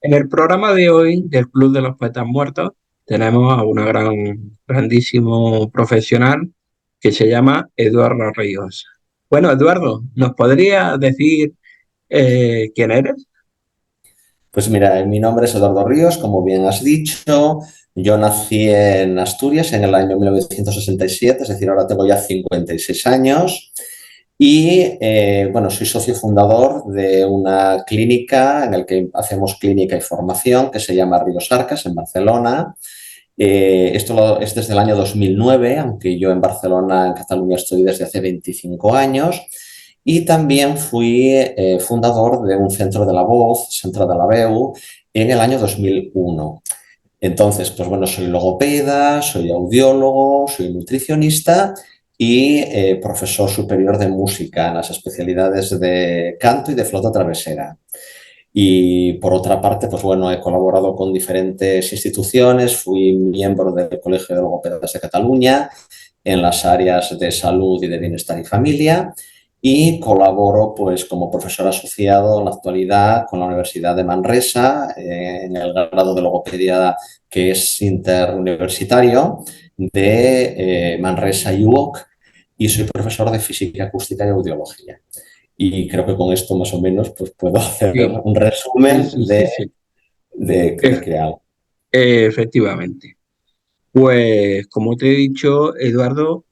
En el programa de hoy del Club de los Poetas Muertos tenemos a una grandísimo profesional que se llama Eduardo Ríos. Bueno, Eduardo, ¿nos podrías decir quién eres? Pues mira, mi nombre es Eduardo Ríos, como bien has dicho. Yo nací en Asturias en el año 1967, es decir, ahora tengo ya 56 años. Bueno, soy socio fundador de una clínica en la que hacemos clínica y formación que se llama Ríos Arcas en Barcelona. Es desde el año 2009, aunque yo en Barcelona, en Cataluña, estoy desde hace 25 años. Y también fui fundador de un centro de la voz, Centro de la Veu, en el año 2001. Entonces, pues bueno, soy logopeda, soy audiólogo, soy nutricionista y profesor superior de música en las especialidades de canto y de flauta travesera. Y por otra parte, pues bueno, he colaborado con diferentes instituciones, fui miembro del Colegio de Logopedas de Cataluña en las áreas de salud y de bienestar y familia y colaboro pues como profesor asociado en la actualidad con la Universidad de Manresa en el grado de logopedia que es interuniversitario de Manresa UOC y soy profesor de física acústica y audiología. Y creo que con esto más o menos pues puedo hacer Sí, un sí, resumen sí, sí, sí. de Ef- qué hago. Efectivamente. Pues como te he dicho, Eduardo,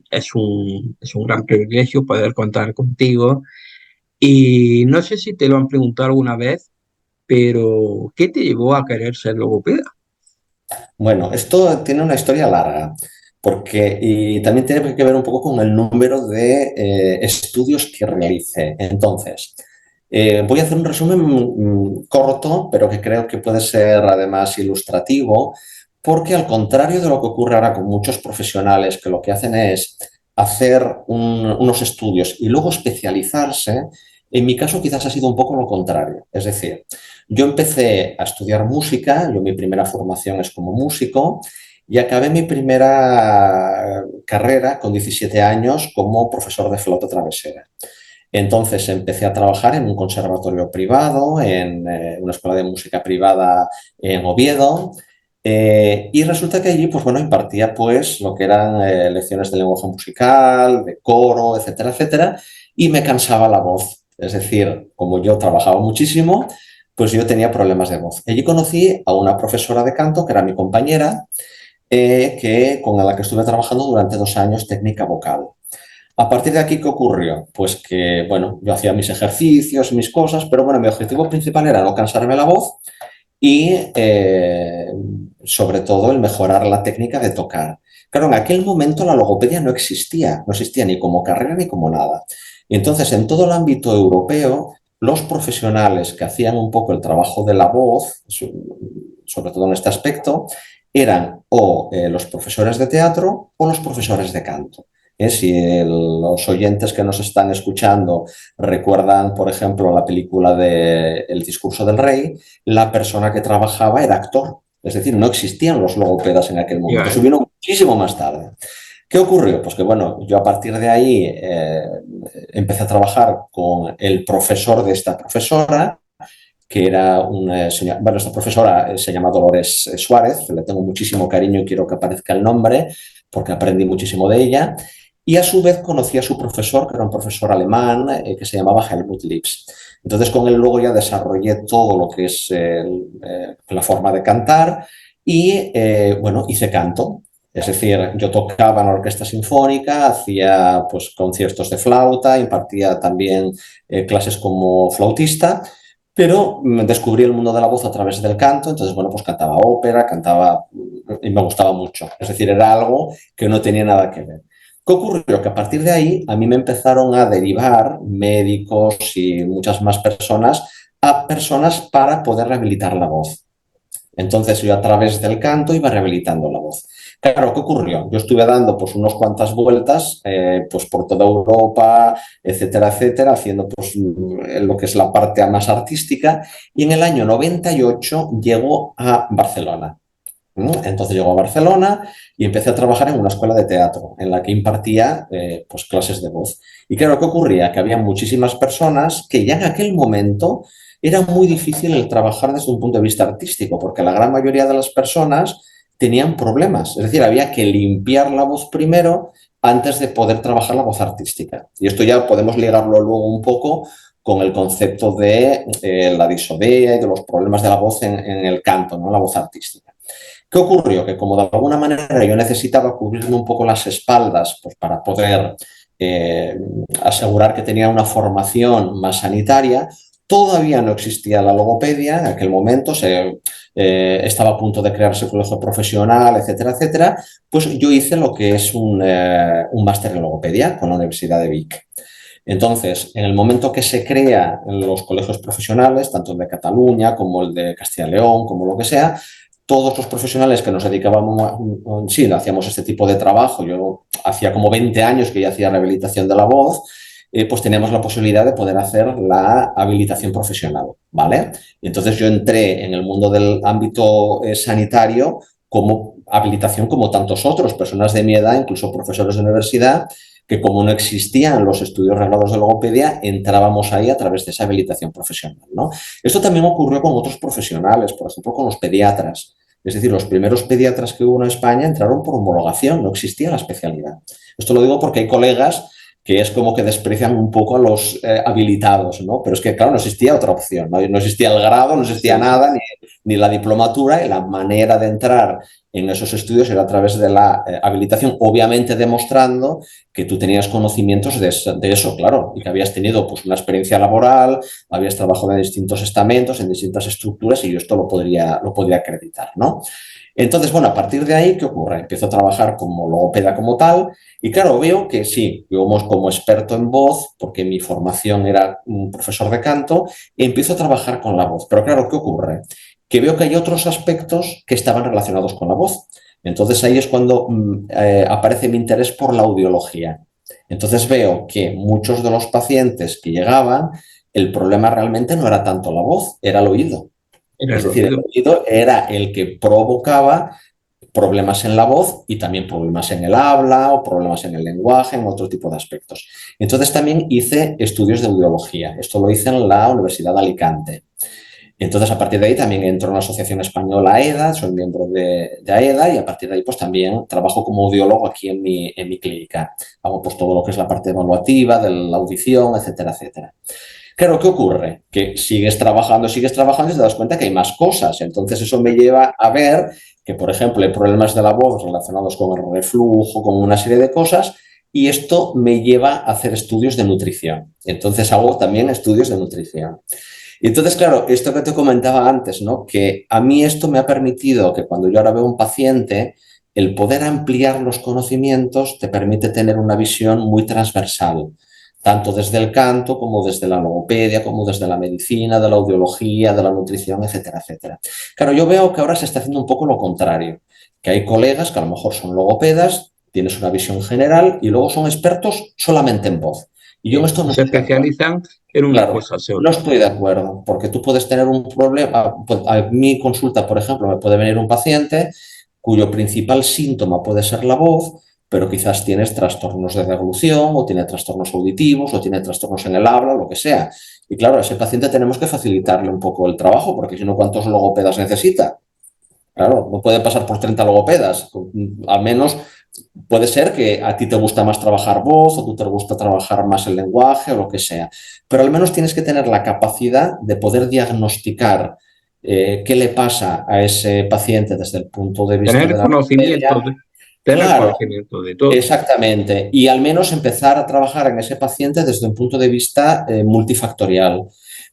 es un gran privilegio poder contar contigo. Y no sé si te lo han preguntado alguna vez, pero ¿qué te llevó a querer ser logopeda? Bueno, esto tiene una historia larga, porque y también tiene que ver un poco con el número de estudios que realice. Entonces, voy a hacer un resumen corto, pero que creo que puede ser además ilustrativo, porque al contrario de lo que ocurre ahora con muchos profesionales que lo que hacen es hacer unos estudios y luego especializarse, en mi caso quizás ha sido un poco lo contrario. Es decir, yo empecé a estudiar música, yo mi primera formación es como músico y acabé mi primera carrera con 17 años como profesor de flauta travesera. Entonces empecé a trabajar en un conservatorio privado, en una escuela de música privada en Oviedo. Y resulta que allí, pues bueno, impartía pues lo que eran lecciones de lenguaje musical, de coro, etcétera, etcétera, y me cansaba la voz. Es decir, como yo trabajaba muchísimo, pues yo tenía problemas de voz. Allí conocí a una profesora de canto, que era mi compañera, con la que estuve trabajando durante 2 años técnica vocal. A partir de aquí, ¿qué ocurrió? Pues que, bueno, yo hacía mis ejercicios, mis cosas, pero bueno, mi objetivo principal era no cansarme la voz y, sobre todo, el mejorar la técnica de tocar. Claro, en aquel momento la logopedia no existía ni como carrera ni como nada. Y entonces, en todo el ámbito europeo, los profesionales que hacían un poco el trabajo de la voz, sobre todo en este aspecto, eran o los profesores de teatro o los profesores de canto. Los oyentes que nos están escuchando recuerdan, por ejemplo, la película de El discurso del rey, la persona que trabajaba era actor. Es decir, no existían los logopedas en aquel momento, Efectivamente. subieron muchísimo más tarde. ¿Qué ocurrió? Pues que bueno, yo a partir de ahí empecé a trabajar con el profesor de esta profesora, que era una señora, bueno, esta profesora se llama Dolores Suárez, le tengo muchísimo cariño y quiero que aparezca el nombre porque aprendí muchísimo de ella. Y a su vez conocí a su profesor, que era un profesor alemán, que se llamaba Helmut Lips. Entonces con él luego ya desarrollé todo lo que es la forma de cantar y bueno, hice canto. Es decir, yo tocaba en la orquesta sinfónica, hacía pues conciertos de flauta, impartía también clases como flautista, pero descubrí el mundo de la voz a través del canto, entonces, bueno, pues cantaba ópera, cantaba y me gustaba mucho. Es decir, era algo que no tenía nada que ver. ¿Qué ocurrió? Que a partir de ahí a mí me empezaron a derivar médicos y muchas más personas a personas para poder rehabilitar la voz. Entonces yo a través del canto iba rehabilitando la voz. Claro, ¿qué ocurrió? Yo estuve dando pues unas cuantas vueltas pues por toda Europa, etcétera, etcétera, haciendo pues lo que es la parte más artística y en el año 98 llego a Barcelona. Entonces llegó a Barcelona y empecé a trabajar en una escuela de teatro en la que impartía pues clases de voz. Y claro, ¿qué ocurría? Que había muchísimas personas que ya en aquel momento era muy difícil el trabajar desde un punto de vista artístico, porque la gran mayoría de las personas tenían problemas. Es decir, había que limpiar la voz primero antes de poder trabajar la voz artística. Y esto ya podemos ligarlo luego un poco con el concepto de la disodea y de los problemas de la voz en el canto, ¿no? La voz artística. ¿Qué ocurrió? Que como de alguna manera yo necesitaba cubrirme un poco las espaldas pues, para poder eh, asegurar que tenía una formación más sanitaria, todavía no existía la logopedia en aquel momento, estaba a punto de crearse el colegio profesional, etcétera, etcétera, pues yo hice lo que es un máster en logopedia con la Universidad de Vic. Entonces, en el momento que se crea en los colegios profesionales, tanto el de Cataluña como el de Castilla y León, como lo que sea, todos los profesionales que nos dedicábamos, sí, hacíamos este tipo de trabajo, yo hacía como 20 años que ya hacía rehabilitación de la voz, pues teníamos la posibilidad de poder hacer la habilitación profesional, ¿vale? Y entonces yo entré en el mundo del ámbito sanitario como habilitación como tantos otros, personas de mi edad, incluso profesores de universidad, que como no existían los estudios reglados de logopedia, entrábamos ahí a través de esa habilitación profesional, ¿no? Esto también ocurrió con otros profesionales, por ejemplo, con los pediatras. Es decir, los primeros pediatras que hubo en España entraron por homologación, no existía la especialidad. Esto lo digo porque hay colegas que es como que desprecian un poco a los habilitados, ¿no? Pero es que, claro, no existía otra opción, ¿no? No existía el grado, no existía Sí, sí. nada, ni la diplomatura, y la manera de entrar en esos estudios era a través de la habilitación, obviamente demostrando que tú tenías conocimientos de eso, claro, y que habías tenido pues, una experiencia laboral, habías trabajado en distintos estamentos, en distintas estructuras, y yo esto lo podría acreditar, ¿no? Entonces, bueno, a partir de ahí, ¿qué ocurre? Empiezo a trabajar como logopeda como tal y claro, veo que sí, yo como experto en voz, porque mi formación era un profesor de canto, y empiezo a trabajar con la voz. Pero claro, ¿qué ocurre? Que veo que hay otros aspectos que estaban relacionados con la voz. Entonces ahí es cuando aparece mi interés por la audiología. Entonces veo que muchos de los pacientes que llegaban, el problema realmente no era tanto la voz, era el oído. Era Es el decir, el oído. oído era el que provocaba problemas en la voz y también problemas en el habla o problemas en el lenguaje, en otro tipo de aspectos. Entonces también hice estudios de audiología. Esto lo hice en la Universidad de Alicante. Entonces, a partir de ahí también entro en la Asociación Española AEDA, soy miembro de AEDA y a partir de ahí pues también trabajo como audiólogo aquí en mi clínica. Hago pues todo lo que es la parte evaluativa, de la audición, etcétera, etcétera. Claro, ¿qué ocurre? Que sigues trabajando y te das cuenta que hay más cosas. Entonces eso me lleva a ver que, por ejemplo, hay problemas de la voz relacionados con el reflujo, con una serie de cosas, y esto me lleva a hacer estudios de nutrición. Entonces hago también estudios de nutrición. Y entonces, claro, esto que te comentaba antes, ¿no? Que a mí esto me ha permitido que cuando yo ahora veo un paciente, el poder ampliar los conocimientos te permite tener una visión muy transversal tanto desde el canto como desde la logopedia, como desde la medicina, de la audiología, de la nutrición, etcétera, etcétera. Claro, yo veo que ahora se está haciendo un poco lo contrario, que hay colegas que a lo mejor son logopedas, tienes una visión general y luego son expertos solamente en voz. Y yo en esto no Se estoy de acuerdo. especializan en una Claro, cosa o no otra. estoy de acuerdo, porque tú puedes tener un problema, pues a mi consulta, por ejemplo, me puede venir un paciente cuyo principal síntoma puede ser la voz, pero quizás tienes trastornos de deglución o tiene trastornos auditivos o tiene trastornos en el habla, lo que sea. Y claro, a ese paciente tenemos que facilitarle un poco el trabajo, porque si no, ¿cuántos logopedas necesita? Claro, no puede pasar por 30 logopedas. Al menos puede ser que a ti te gusta más trabajar voz o tú te gusta trabajar más el lenguaje o lo que sea. Pero al menos tienes que tener la capacidad de poder diagnosticar qué le pasa a ese paciente desde el punto de vista de Tener la conocimiento logopedia. de, tener Claro, conocimiento de todo. exactamente. Y al menos empezar a trabajar en ese paciente desde un punto de vista multifactorial.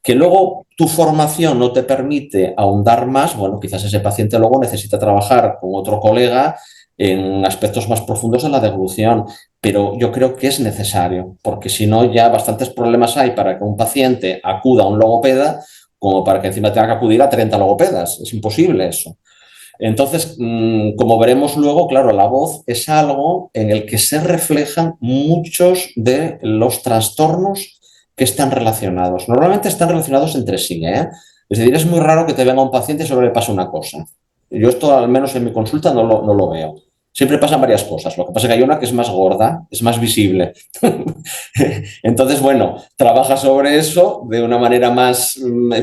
Que luego tu formación no te permite ahondar más, bueno, quizás ese paciente luego necesita trabajar con otro colega en aspectos más profundos de la devolución, pero yo creo que es necesario, porque si no ya bastantes problemas hay para que un paciente acuda a un logopeda como para que encima tenga que acudir a 30 logopedas. Es imposible eso. Entonces, como veremos luego, claro, la voz es algo en el que se reflejan muchos de los trastornos que están relacionados. Normalmente están relacionados entre sí, ¿eh? Es decir, es muy raro que te venga un paciente y solo le pase una cosa. Yo esto, al menos en mi consulta, no lo veo. Siempre pasan varias cosas. Lo que pasa es que hay una que es más gorda, es más visible. Entonces, bueno, trabaja sobre eso de una manera más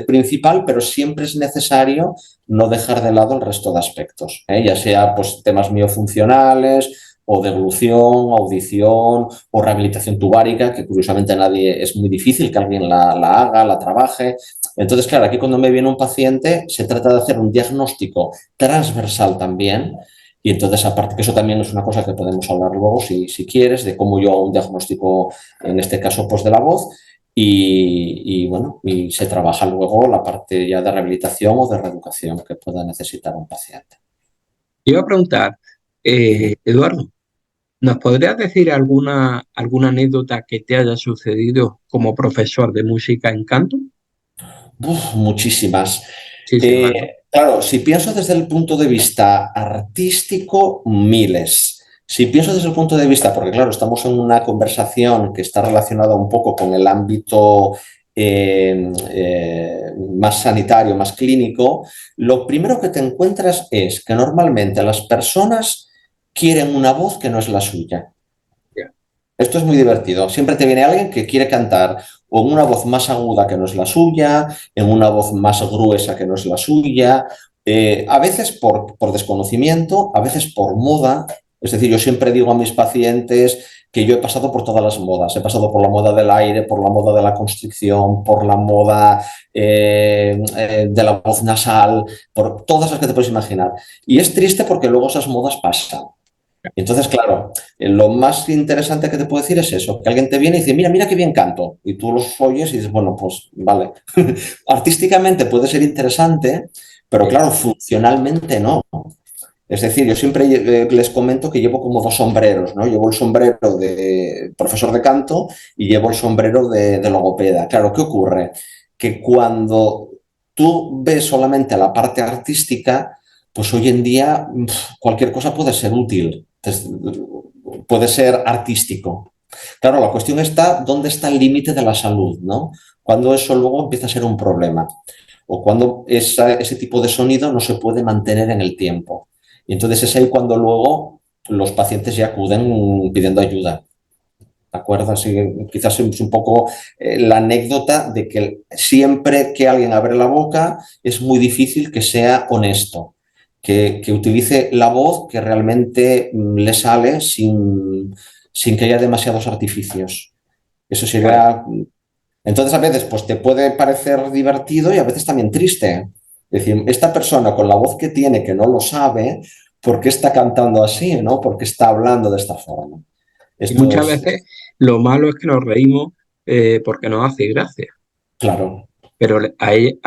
principal, pero siempre es necesario no dejar de lado el resto de aspectos, ¿eh? Ya sea pues, temas miofuncionales o deglución, audición o rehabilitación tubárica, que curiosamente nadie es muy difícil que alguien la haga, la trabaje. Entonces, claro, aquí cuando me viene un paciente se trata de hacer un diagnóstico transversal también. Y entonces, aparte que eso también es una cosa que podemos hablar luego, si quieres, de cómo yo hago un diagnóstico, en este caso, pues de la voz, bueno, y se trabaja luego la parte ya de rehabilitación o de reeducación que pueda necesitar un paciente. Iba a preguntar, Eduardo, ¿nos podrías decir alguna anécdota que te haya sucedido como profesor de música en canto? Muchísimas. Sí, sí, ¿verdad? Claro, si pienso desde el punto de vista artístico, miles. Si pienso desde el punto de vista, porque claro, estamos en una conversación que está relacionada un poco con el ámbito más sanitario, más clínico, lo primero que te encuentras es que normalmente las personas quieren una voz que no es la suya. Ya. Esto es muy divertido. Siempre te viene alguien que quiere cantar o en una voz más aguda que no es la suya, en una voz más gruesa que no es la suya, a veces por desconocimiento, a veces por moda. Es decir, yo siempre digo a mis pacientes que yo he pasado por todas las modas. He pasado por la moda del aire, por la moda de la constricción, por la moda de la voz nasal, por todas las que te puedes imaginar. Y es triste porque luego esas modas pasan. Entonces, claro, lo más interesante que te puedo decir es eso, que alguien te viene y dice, mira, mira qué bien canto, y tú los oyes y dices, bueno, pues vale. Artísticamente puede ser interesante, pero Sí. claro, funcionalmente no. Es decir, yo siempre les comento que llevo como dos sombreros, ¿no? Llevo el sombrero de profesor de canto y llevo el sombrero de logopeda. Claro, ¿qué ocurre? Que cuando tú ves solamente la parte artística, pues hoy en día cualquier cosa puede ser útil, puede ser artístico. Claro, la cuestión está dónde está el límite de la salud, ¿no? Cuando eso luego empieza a ser un problema o cuando ese tipo de sonido no se puede mantener en el tiempo. Y entonces es ahí cuando luego los pacientes ya acuden pidiendo ayuda. ¿De acuerdo? Así que quizás es un poco la anécdota de que siempre que alguien abre la boca es muy difícil que sea honesto, que utilice la voz que realmente le sale sin que haya demasiados artificios. Eso Claro. sería. Entonces a veces pues te puede parecer divertido y a veces también triste. Es decir, esta persona con la voz que tiene que no lo sabe, ¿por qué está cantando así, no? ¿Por qué está hablando de esta forma? Y Esto muchas es, veces lo malo es que nos reímos porque nos hace gracia, claro, pero a ella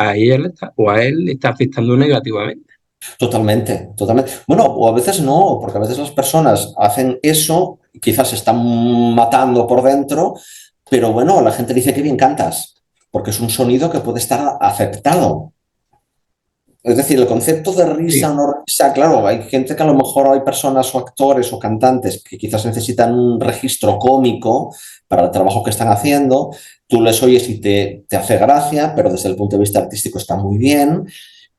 o a él le está afectando negativamente. totalmente, totalmente. Bueno, o a veces no, porque a veces las personas hacen eso, quizás se están matando por dentro, pero bueno, la gente dice que bien cantas, porque es un sonido que puede estar aceptado. Es decir, el concepto de risa Sí, o no risa, claro, hay gente que a lo mejor hay personas o actores o cantantes que quizás necesitan un registro cómico para el trabajo que están haciendo. Tú les oyes y te hace gracia, pero desde el punto de vista artístico está muy bien.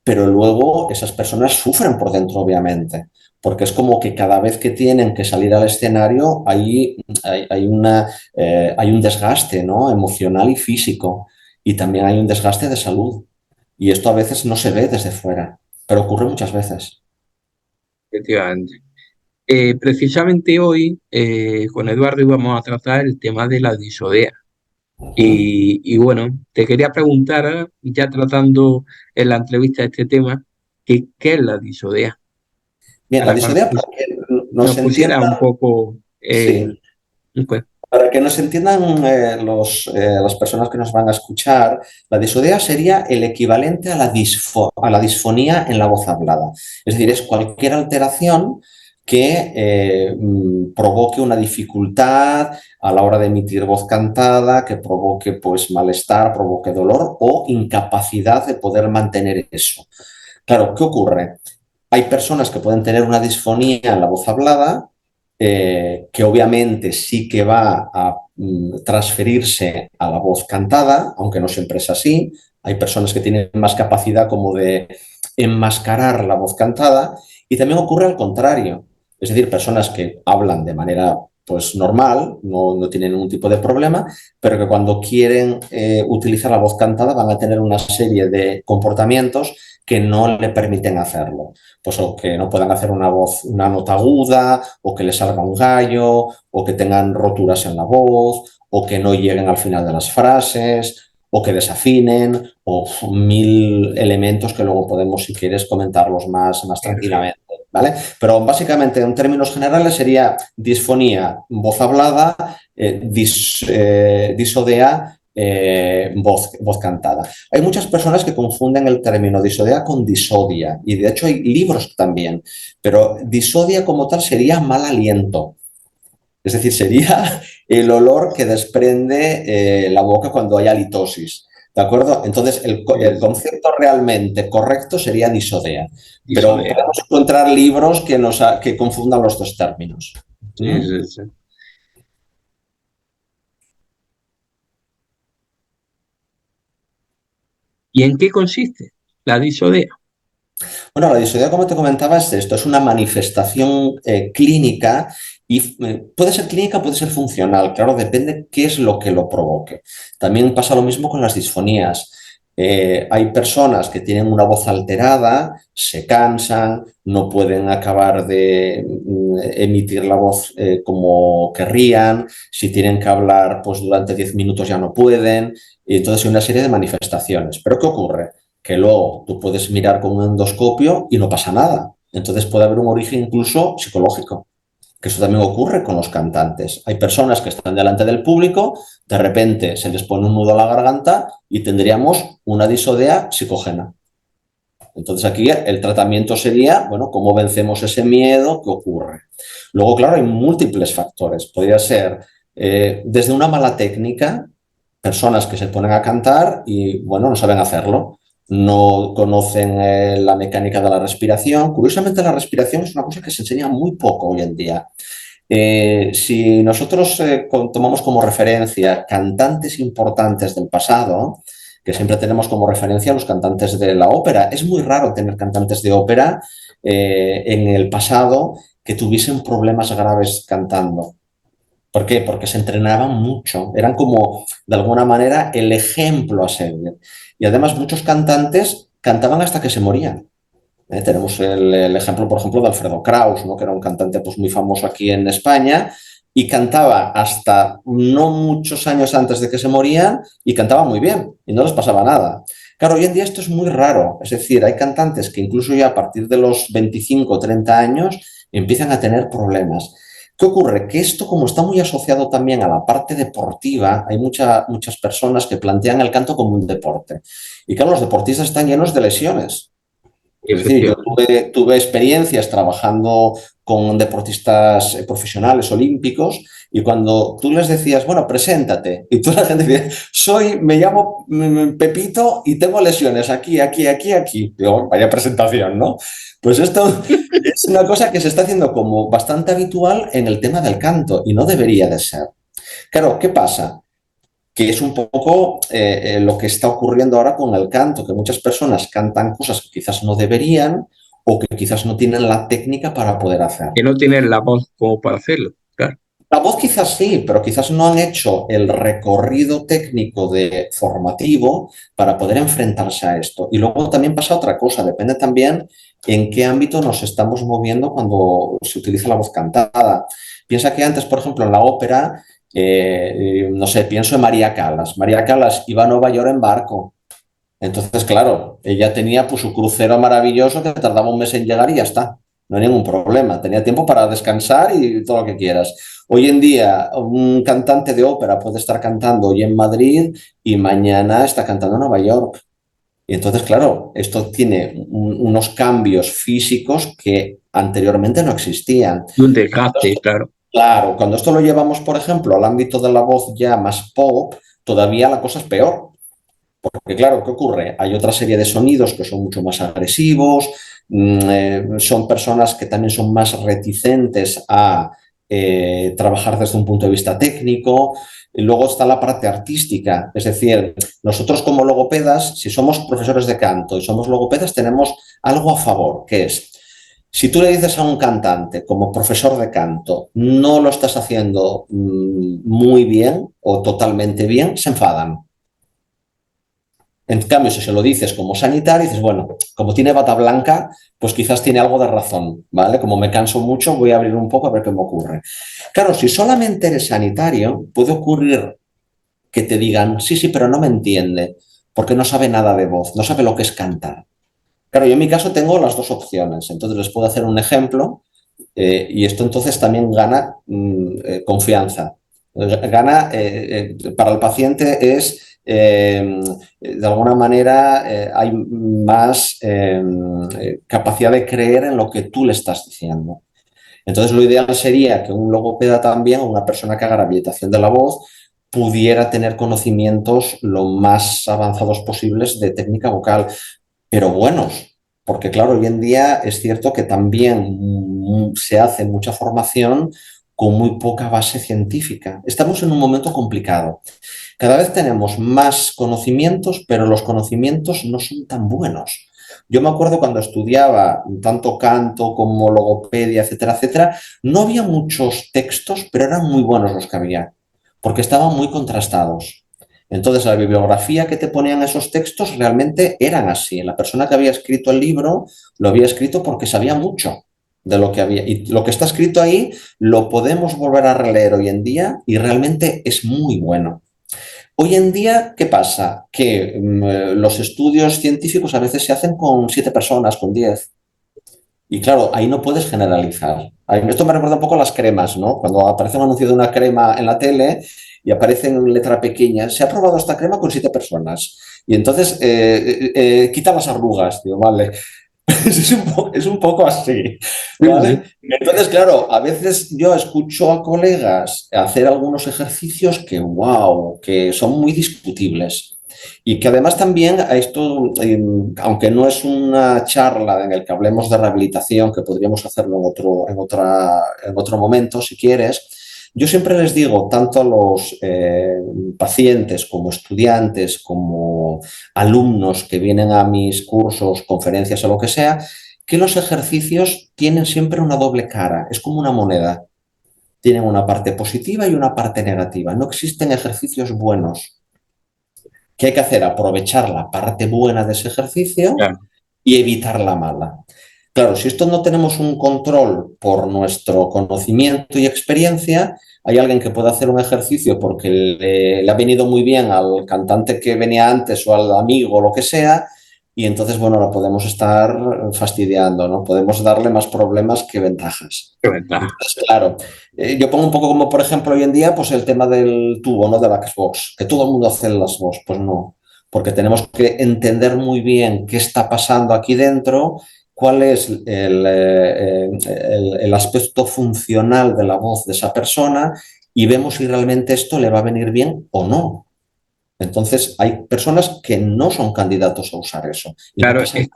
Pero luego esas personas sufren por dentro, obviamente, porque es como que cada vez que tienen que salir al escenario hay un desgaste, ¿no? Emocional y físico, y también hay un desgaste de salud. Y esto a veces no se ve desde fuera, pero ocurre muchas veces. efectivamente. Precisamente hoy con Eduardo íbamos a tratar el tema de la disodea. Ujú. Y bueno, te quería preguntar, ya tratando en la entrevista este tema, ¿qué es la disodea? Bien, la Para que disodea, para que nos nos pusiera un entienda, poco sí, pues, para que nos entiendan las personas que nos van a escuchar, la disodea sería el equivalente a a la disfonía en la voz hablada. Es decir, es cualquier alteración que provoque una dificultad a la hora de emitir voz cantada, que provoque pues, malestar, provoque dolor o incapacidad de poder mantener eso. Claro, ¿qué ocurre? Hay personas que pueden tener una disfonía en la voz hablada, que obviamente sí que va a transferirse a la voz cantada, aunque no siempre es así. Hay personas que tienen más capacidad como de enmascarar la voz cantada y también ocurre al contrario. es decir, personas que hablan de manera pues normal, no tienen ningún tipo de problema, pero que cuando quieren utilizar la voz cantada van a tener una serie de comportamientos que no le permiten hacerlo. Pues o que no puedan hacer una voz, una nota aguda, o que les salga un gallo, o que tengan roturas en la voz, o que no lleguen al final de las frases, o que desafinen, o mil elementos que luego podemos, si quieres, comentarlos más Perfecto. tranquilamente, ¿vale? Pero básicamente, en términos generales, sería disfonía, voz hablada, disodea, voz cantada. Hay muchas personas que confunden el término disodea con disodia, y de hecho hay libros también, pero disodia como tal sería mal aliento. Es decir, sería el olor que desprende la boca cuando hay halitosis. ¿De acuerdo? Entonces, el Sí, concepto realmente correcto sería disodea. Pero disodea. podemos encontrar libros que confundan los dos términos. Sí, ¿Mm? sí, sí. ¿Y en qué consiste la disodea? Bueno, la disodea, como te comentaba, es esto, es una manifestación clínica y puede ser clínica, puede ser funcional, claro, depende qué es lo que lo provoque. También pasa lo mismo con las disfonías. Hay personas que tienen una voz alterada, se cansan, no pueden acabar de emitir la voz como querrían, si tienen que hablar pues durante 10 minutos ya no pueden, y entonces hay una serie de manifestaciones. ¿Pero qué ocurre? Que luego tú puedes mirar con un endoscopio y no pasa nada. Entonces puede haber un origen incluso psicológico, que eso también ocurre con los cantantes. Hay personas que están delante del público, de repente se les pone un nudo a la garganta y tendríamos una disodea psicógena. Entonces aquí el tratamiento sería, bueno, ¿cómo vencemos ese miedo? ¿Qué ocurre? Luego, claro, hay múltiples factores. Podría ser desde una mala técnica, personas que se ponen a cantar y, bueno, no saben hacerlo, no conocen la mecánica de la respiración. Curiosamente, la respiración es una cosa que se enseña muy poco hoy en día. Si nosotros tomamos como referencia cantantes importantes del pasado, que siempre tenemos como referencia a los cantantes de la ópera, es muy raro tener cantantes de ópera en el pasado que tuviesen problemas graves cantando. ¿Por qué? Porque se entrenaban mucho, eran como, de alguna manera, el ejemplo a seguir. Y además muchos cantantes cantaban hasta que se morían. Tenemos el ejemplo, por ejemplo, de Alfredo Kraus, ¿no? Que era un cantante pues, muy famoso aquí en España y cantaba hasta no muchos años antes de que se morían y cantaba muy bien y no les pasaba nada. Claro, hoy en día esto es muy raro, es decir, hay cantantes que incluso ya a partir de los 25 o 30 años empiezan a tener problemas. ¿Qué ocurre? Que esto, como está muy asociado también a la parte deportiva, hay muchas personas que plantean el canto como un deporte. Y claro, los deportistas están llenos de lesiones. Es decir, yo Efectivamente. tuve experiencias trabajando con deportistas profesionales olímpicos y cuando tú les decías, bueno, preséntate, y toda la gente decía, me llamo Pepito y tengo lesiones aquí, aquí, aquí, aquí. Digo, vaya presentación, ¿no? Pues esto es una cosa que se está haciendo como bastante habitual en el tema del canto y no debería de ser. Claro, ¿qué pasa? Que es un poco lo que está ocurriendo ahora con el canto, que muchas personas cantan cosas que quizás no deberían o que quizás no tienen la técnica para poder Que hacerlo. no tienen la voz como para hacerlo, claro. La voz quizás sí, pero quizás no han hecho el recorrido técnico de formativo para poder enfrentarse a esto. Y luego también pasa otra cosa, depende también en qué ámbito nos estamos moviendo cuando se utiliza la voz cantada. Piensa que antes, por ejemplo, en la ópera, no sé, pienso en María Callas. María Callas iba a Nueva York en barco. Entonces, claro, ella tenía pues, su crucero maravilloso que tardaba un mes en llegar y ya está. No hay ningún problema. Tenía tiempo para descansar y todo lo que quieras. Hoy en día, un cantante de ópera puede estar cantando hoy en Madrid y mañana está cantando en Nueva York. Y entonces, claro, esto tiene unos cambios físicos que anteriormente no existían. Y un desgaste, claro. Claro, cuando esto lo llevamos, por ejemplo, al ámbito de la voz ya más pop, todavía la cosa es peor. Porque claro, ¿qué ocurre? Hay otra serie de sonidos que son mucho más agresivos, son personas que también son más reticentes a trabajar desde un punto de vista técnico. Y luego está la parte artística, es decir, nosotros como logopedas, si somos profesores de canto y somos logopedas, tenemos algo a favor, que es Si tú le dices a un cantante como profesor de canto, no lo estás haciendo muy bien o totalmente bien, se enfadan. En cambio, si se lo dices como sanitario, dices, bueno, como tiene bata blanca, pues quizás tiene algo de razón, ¿vale? Como me canso mucho, voy a abrir un poco a ver qué me ocurre. Claro, si solamente eres sanitario, puede ocurrir que te digan, sí, sí, pero no me entiende, porque no sabe nada de voz, no sabe lo que es cantar. Claro, yo en mi caso tengo las dos opciones, entonces les puedo hacer un ejemplo y esto entonces también gana confianza. Gana, para el paciente es, de alguna manera, hay más capacidad de creer en lo que tú le estás diciendo. Entonces, lo ideal sería que un logopeda también, o una persona que haga rehabilitación de la voz, pudiera tener conocimientos lo más avanzados posibles de técnica vocal, pero buenos, porque claro, hoy en día es cierto que también se hace mucha formación con muy poca base científica. Estamos en un momento complicado. Cada vez tenemos más conocimientos, pero los conocimientos no son tan buenos. Yo me acuerdo cuando estudiaba tanto canto como logopedia, etcétera, etcétera, no había muchos textos, pero eran muy buenos los que había, porque estaban muy contrastados. Entonces, la bibliografía que te ponían esos textos realmente eran así. La persona que había escrito el libro lo había escrito porque sabía mucho de lo que había. Y lo que está escrito ahí lo podemos volver a releer hoy en día y realmente es muy bueno. Hoy en día, ¿qué pasa? Que los estudios científicos a veces se hacen con 7 personas, con 10. Y claro, ahí no puedes generalizar. Esto me recuerda un poco a las cremas, ¿no? Cuando aparece un anuncio de una crema en la tele y aparece en letra pequeña, se ha probado esta crema con 7 personas. Y entonces quita las arrugas, digo, vale. Es un poco así, Sí, sí. ¿vale? Entonces, claro, a veces yo escucho a colegas hacer algunos ejercicios que, wow, que son muy discutibles. Y que además también a esto, aunque no es una charla en el que hablemos de rehabilitación, que podríamos hacerlo en otro momento, si quieres, yo siempre les digo, tanto a los pacientes como estudiantes, como alumnos que vienen a mis cursos, conferencias o lo que sea, que los ejercicios tienen siempre una doble cara, es como una moneda. Tienen una parte positiva y una parte negativa. No existen ejercicios buenos. ¿Qué hay que hacer? Aprovechar la parte buena de ese ejercicio Claro, y evitar la mala. Claro, si esto no tenemos un control por nuestro conocimiento y experiencia, hay alguien que puede hacer un ejercicio porque le ha venido muy bien al cantante que venía antes o al amigo o lo que sea, y entonces, bueno, lo podemos estar fastidiando, ¿no? Podemos darle más problemas que ventajas. qué ventaja. Entonces, claro, yo pongo un poco como, por ejemplo, hoy en día, pues el tema del tubo, ¿no? De la Xbox, que todo el mundo hace las Xbox, pues no, porque tenemos que entender muy bien qué está pasando aquí dentro, cuál es el aspecto funcional de la voz de esa persona y vemos si realmente esto le va a venir bien o no. Entonces, hay personas que no son candidatos a usar eso y no Claro, pasa nada.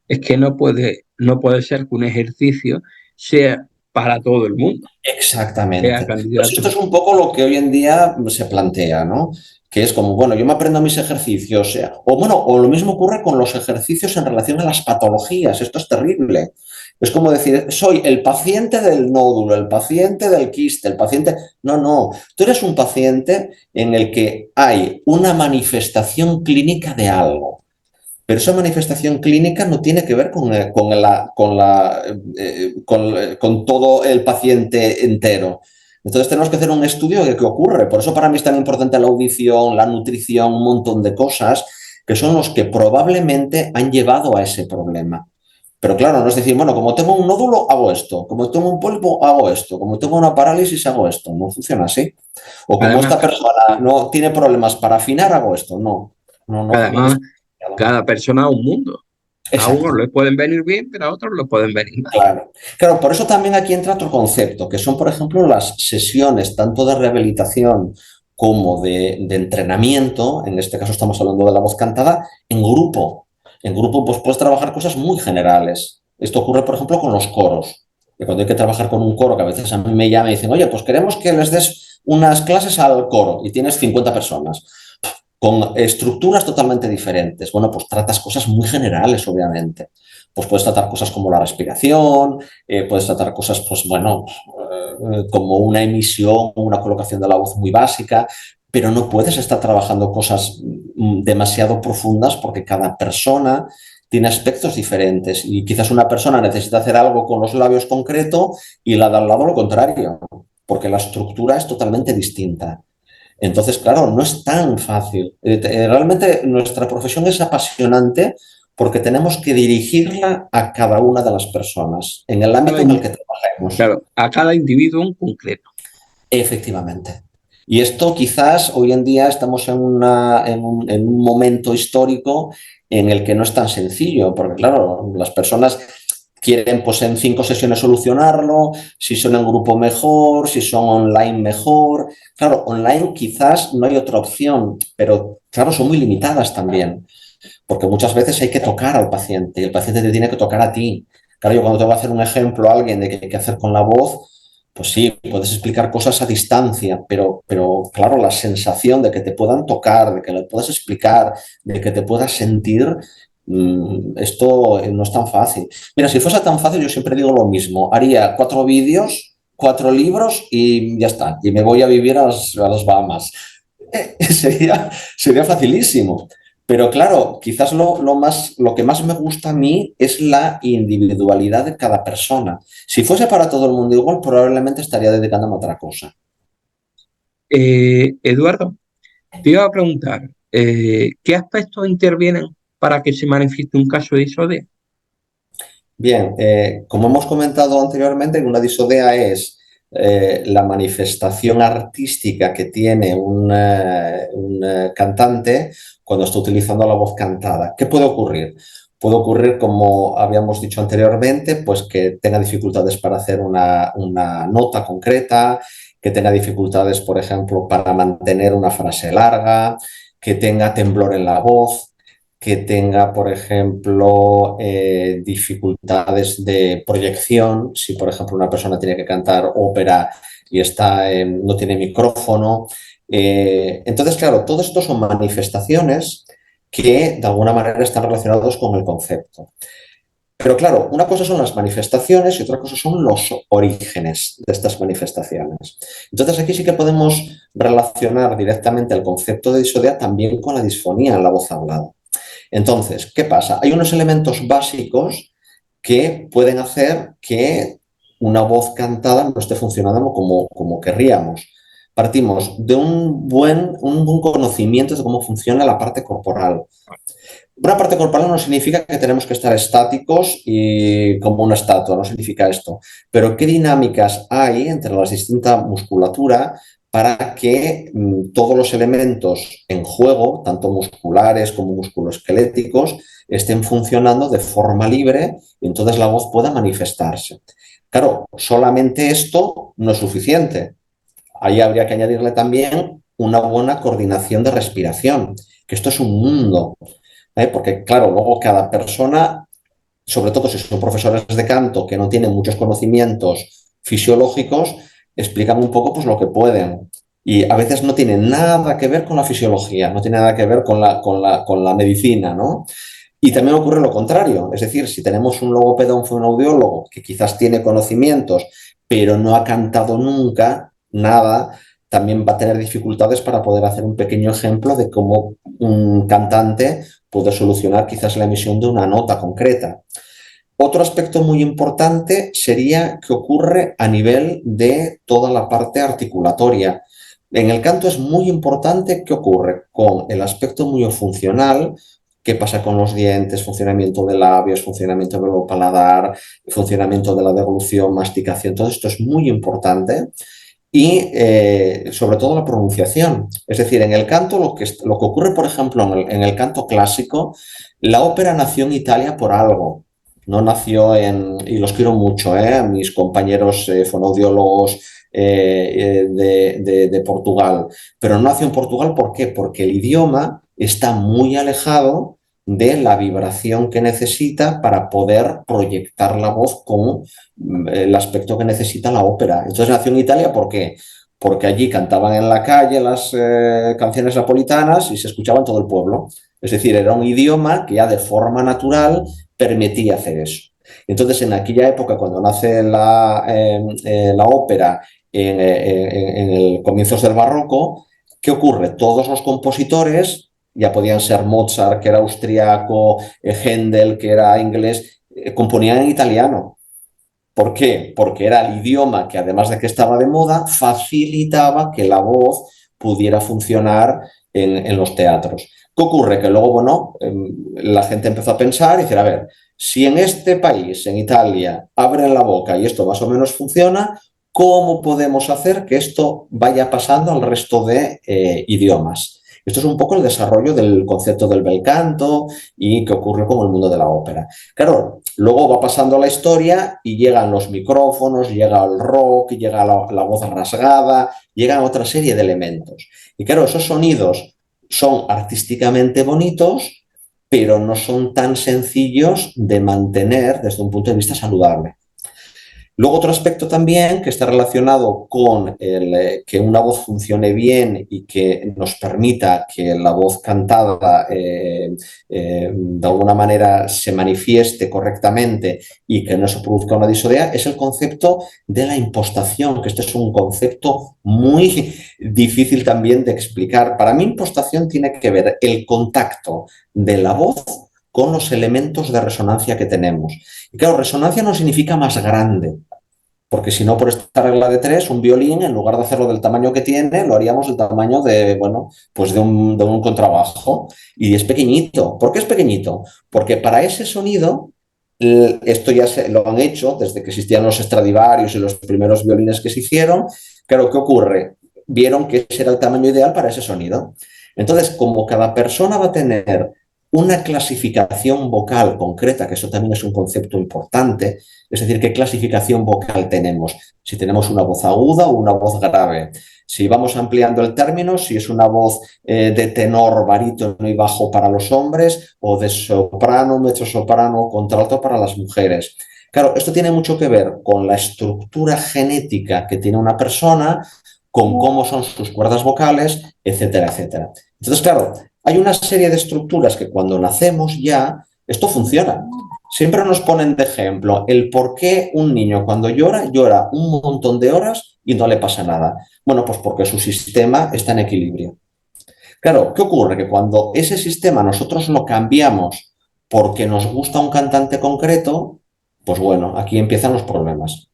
es que no puede ser que un ejercicio sea para todo el mundo, sea Exactamente. Pues candidato. esto es un poco lo que hoy en día se plantea, ¿no? Que es como, bueno, yo me aprendo mis ejercicios, o bueno, o lo mismo ocurre con los ejercicios en relación a las patologías, esto es terrible. Es como decir, soy el paciente del nódulo, el paciente del quiste, el paciente... No, no, tú eres un paciente en el que hay una manifestación clínica de algo. Pero esa manifestación clínica no tiene que ver con todo el paciente entero. Entonces tenemos que hacer un estudio de qué ocurre. Por eso para mí es tan importante la audición, la nutrición, un montón de cosas que son los que probablemente han llevado a ese problema. Pero claro, no es decir, bueno, como tengo un nódulo, hago esto. Como tengo un pólipo, hago esto. Como tengo una parálisis, hago esto. No funciona así. O como Además, esta persona no tiene problemas para afinar, hago esto. No, no, no, no además, funciona. cada persona es un mundo. A unos Exacto. les pueden venir bien, pero a otros les pueden venir mal. Claro. Claro, por eso también aquí entra otro concepto, que son, por ejemplo, las sesiones tanto de rehabilitación como de entrenamiento, en este caso estamos hablando de la voz cantada, en grupo. En grupo pues puedes trabajar cosas muy generales. Esto ocurre, por ejemplo, con los coros. Que cuando hay que trabajar con un coro, que a veces a mí me llaman y dicen, oye, pues queremos que les des unas clases al coro y tienes 50 personas. con estructuras totalmente diferentes. Bueno, pues tratas cosas muy generales, obviamente. Pues puedes tratar cosas como la respiración, puedes tratar cosas, pues bueno, como una emisión, una colocación de la voz muy básica, pero no puedes estar trabajando cosas demasiado profundas porque cada persona tiene aspectos diferentes y quizás una persona necesita hacer algo con los labios concreto y la de al lado lo contrario, porque la estructura es totalmente distinta. Entonces, claro, no es tan fácil. Realmente nuestra profesión es apasionante porque tenemos que dirigirla a cada una de las personas en el Cada ámbito en el in- que trabajemos. claro, a cada individuo en concreto. Efectivamente. Y esto quizás hoy en día estamos en un momento histórico en el que no es tan sencillo, porque claro, las personas quieren pues en 5 sesiones solucionarlo, si son en grupo mejor, si son online mejor. Claro, online quizás no hay otra opción, pero claro, son muy limitadas también, porque muchas veces hay que tocar al paciente y el paciente te tiene que tocar a ti. Claro, yo cuando te voy a hacer un ejemplo a alguien de qué hay que hacer con la voz, pues sí, puedes explicar cosas a distancia, pero claro, la sensación de que te puedan tocar, de que le puedas explicar, de que te puedas sentir, esto no es tan fácil. Mira, si fuese tan fácil, yo siempre digo lo mismo. Haría 4 vídeos, 4 libros y ya está. Y me voy a vivir a las Bahamas. Sería facilísimo. Pero claro, quizás lo que más me gusta a mí es la individualidad de cada persona. Si fuese para todo el mundo igual, probablemente estaría dedicándome a otra cosa. Eduardo, te iba a preguntar, ¿qué aspectos intervienen para que se manifieste un caso de disodea? Bien, como hemos comentado anteriormente, una disodea es la manifestación artística que tiene un cantante cuando está utilizando la voz cantada. ¿Qué puede ocurrir? Puede ocurrir, como habíamos dicho anteriormente, pues que tenga dificultades para hacer una nota concreta, que tenga dificultades, por ejemplo, para mantener una frase larga, que tenga temblor en la voz, que tenga, por ejemplo, dificultades de proyección, si, por ejemplo, una persona tiene que cantar ópera y no tiene micrófono. Entonces, claro, todo esto son manifestaciones que de alguna manera están relacionados con el concepto. Pero claro, una cosa son las manifestaciones y otra cosa son los orígenes de estas manifestaciones. Entonces aquí sí que podemos relacionar directamente el concepto de disodea también con la disfonía en la voz hablada. Entonces, ¿qué pasa? Hay unos elementos básicos que pueden hacer que una voz cantada no esté funcionando como querríamos. Partimos de un buen conocimiento de cómo funciona la parte corporal. Una parte corporal no significa que tenemos que estar estáticos y como una estatua, no significa esto. Pero qué dinámicas hay entre las distintas musculatura para que todos los elementos en juego, tanto musculares como musculoesqueléticos, estén funcionando de forma libre y entonces la voz pueda manifestarse. Claro, solamente esto no es suficiente. Ahí habría que añadirle también una buena coordinación de respiración, que esto es un mundo. Porque, claro, luego cada persona, sobre todo si son profesores de canto que no tienen muchos conocimientos fisiológicos, explican un poco pues, lo que pueden. Y a veces no tiene nada que ver con la fisiología, no tiene nada que ver con la medicina, ¿no? Y también ocurre lo contrario, es decir, si tenemos un logopeda o un fonoaudiólogo que quizás tiene conocimientos, pero no ha cantado nunca nada, también va a tener dificultades para poder hacer un pequeño ejemplo de cómo un cantante puede solucionar quizás la emisión de una nota concreta. Otro aspecto muy importante sería que ocurre a nivel de toda la parte articulatoria. En el canto es muy importante qué ocurre con el aspecto miofuncional, qué pasa con los dientes, funcionamiento de labios, funcionamiento del paladar, funcionamiento de la deglución, masticación, todo esto es muy importante y sobre todo la pronunciación. Es decir, en el canto lo que ocurre, por ejemplo, en el canto clásico, la ópera nació en Italia por algo. No nació y los quiero mucho, mis compañeros fonoaudiólogos de Portugal, pero no nació en Portugal, ¿por qué? Porque el idioma está muy alejado de la vibración que necesita para poder proyectar la voz con el aspecto que necesita la ópera. Entonces nació en Italia, ¿por qué? porque allí cantaban en la calle las canciones napolitanas y se escuchaba en todo el pueblo. Es decir, era un idioma que ya de forma natural permitía hacer eso. Entonces, en aquella época, cuando nace la ópera en el comienzos del barroco, ¿qué ocurre? Todos los compositores, ya podían ser Mozart, que era austriaco, Händel, que era inglés, componían en italiano. ¿Por qué? Porque era el idioma que, además de que estaba de moda, facilitaba que la voz pudiera funcionar en los teatros. ¿Qué ocurre? Que luego, bueno, la gente empezó a pensar y decir, a ver, si en este país, en Italia, abren la boca y esto más o menos funciona, ¿cómo podemos hacer que esto vaya pasando al resto de idiomas? Esto es un poco el desarrollo del concepto del bel canto y que ocurre con el mundo de la ópera. Claro, luego va pasando la historia y llegan los micrófonos, llega el rock, llega la voz rasgada, llegan otra serie de elementos. Y claro, esos sonidos son artísticamente bonitos, pero no son tan sencillos de mantener desde un punto de vista saludable. Luego otro aspecto también que está relacionado con que una voz funcione bien y que nos permita que la voz cantada de alguna manera se manifieste correctamente y que no se produzca una disonía es el concepto de la impostación, que este es un concepto muy difícil también de explicar. Para mí impostación tiene que ver el contacto de la voz con los elementos de resonancia que tenemos. Y claro, resonancia no significa más grande, porque si no, por esta regla de tres, un violín, en lugar de hacerlo del tamaño que tiene, lo haríamos del tamaño de, bueno, pues de un contrabajo. Y es pequeñito. ¿Por qué es pequeñito? Porque para ese sonido, esto ya lo han hecho desde que existían los Stradivarius y los primeros violines que se hicieron. Claro, ¿qué ocurre? Vieron que ese era el tamaño ideal para ese sonido. Entonces, como cada persona va a tener una clasificación vocal concreta, que eso también es un concepto importante, es decir, qué clasificación vocal tenemos, si tenemos una voz aguda o una voz grave. Si vamos ampliando el término, si es una voz de tenor, barítono y bajo para los hombres, o de soprano, mezzosoprano, contralto para las mujeres. Claro, esto tiene mucho que ver con la estructura genética que tiene una persona, con cómo son sus cuerdas vocales, etcétera, etcétera. Entonces, claro, hay una serie de estructuras que cuando nacemos ya, esto funciona. Siempre nos ponen de ejemplo el por qué un niño cuando llora, llora un montón de horas y no le pasa nada. Bueno, pues porque su sistema está en equilibrio. Claro, ¿qué ocurre? Que cuando ese sistema nosotros lo cambiamos porque nos gusta un cantante concreto, pues bueno, aquí empiezan los problemas.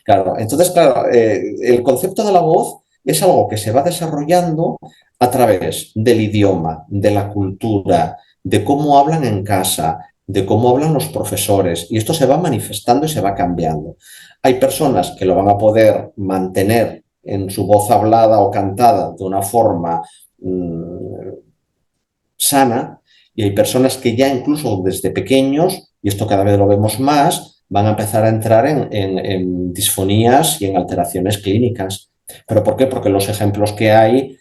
Claro, entonces, claro, el concepto de la voz es algo que se va desarrollando a través del idioma, de la cultura, de cómo hablan en casa, de cómo hablan los profesores, y esto se va manifestando y se va cambiando. Hay personas que lo van a poder mantener en su voz hablada o cantada de una forma sana, y hay personas que ya incluso desde pequeños, y esto cada vez lo vemos más, van a empezar a entrar en disfonías y en alteraciones clínicas. ¿Pero por qué? Porque los ejemplos que hay,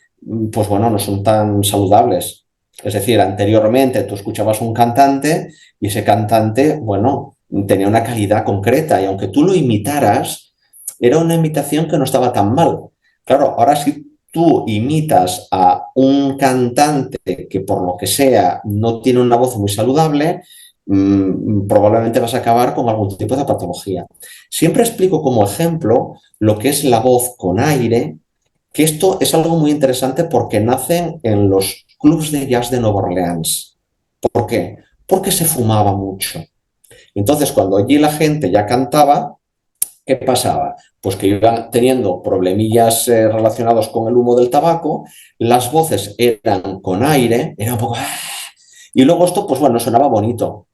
pues bueno, no son tan saludables. Es decir, anteriormente tú escuchabas un cantante y ese cantante, bueno, tenía una calidad concreta y aunque tú lo imitaras, era una imitación que no estaba tan mal. Claro, ahora sí tú imitas a un cantante que por lo que sea no tiene una voz muy saludable, probablemente vas a acabar con algún tipo de patología. Siempre explico como ejemplo lo que es la voz con aire, que esto es algo muy interesante porque nacen en los clubs de jazz de Nueva Orleans. ¿Por qué? Porque se fumaba mucho. Entonces, cuando allí la gente ya cantaba, ¿qué pasaba? Pues que iban teniendo problemillas relacionados con el humo del tabaco, las voces eran con aire, era un poco... Y luego esto, pues bueno, sonaba bonito.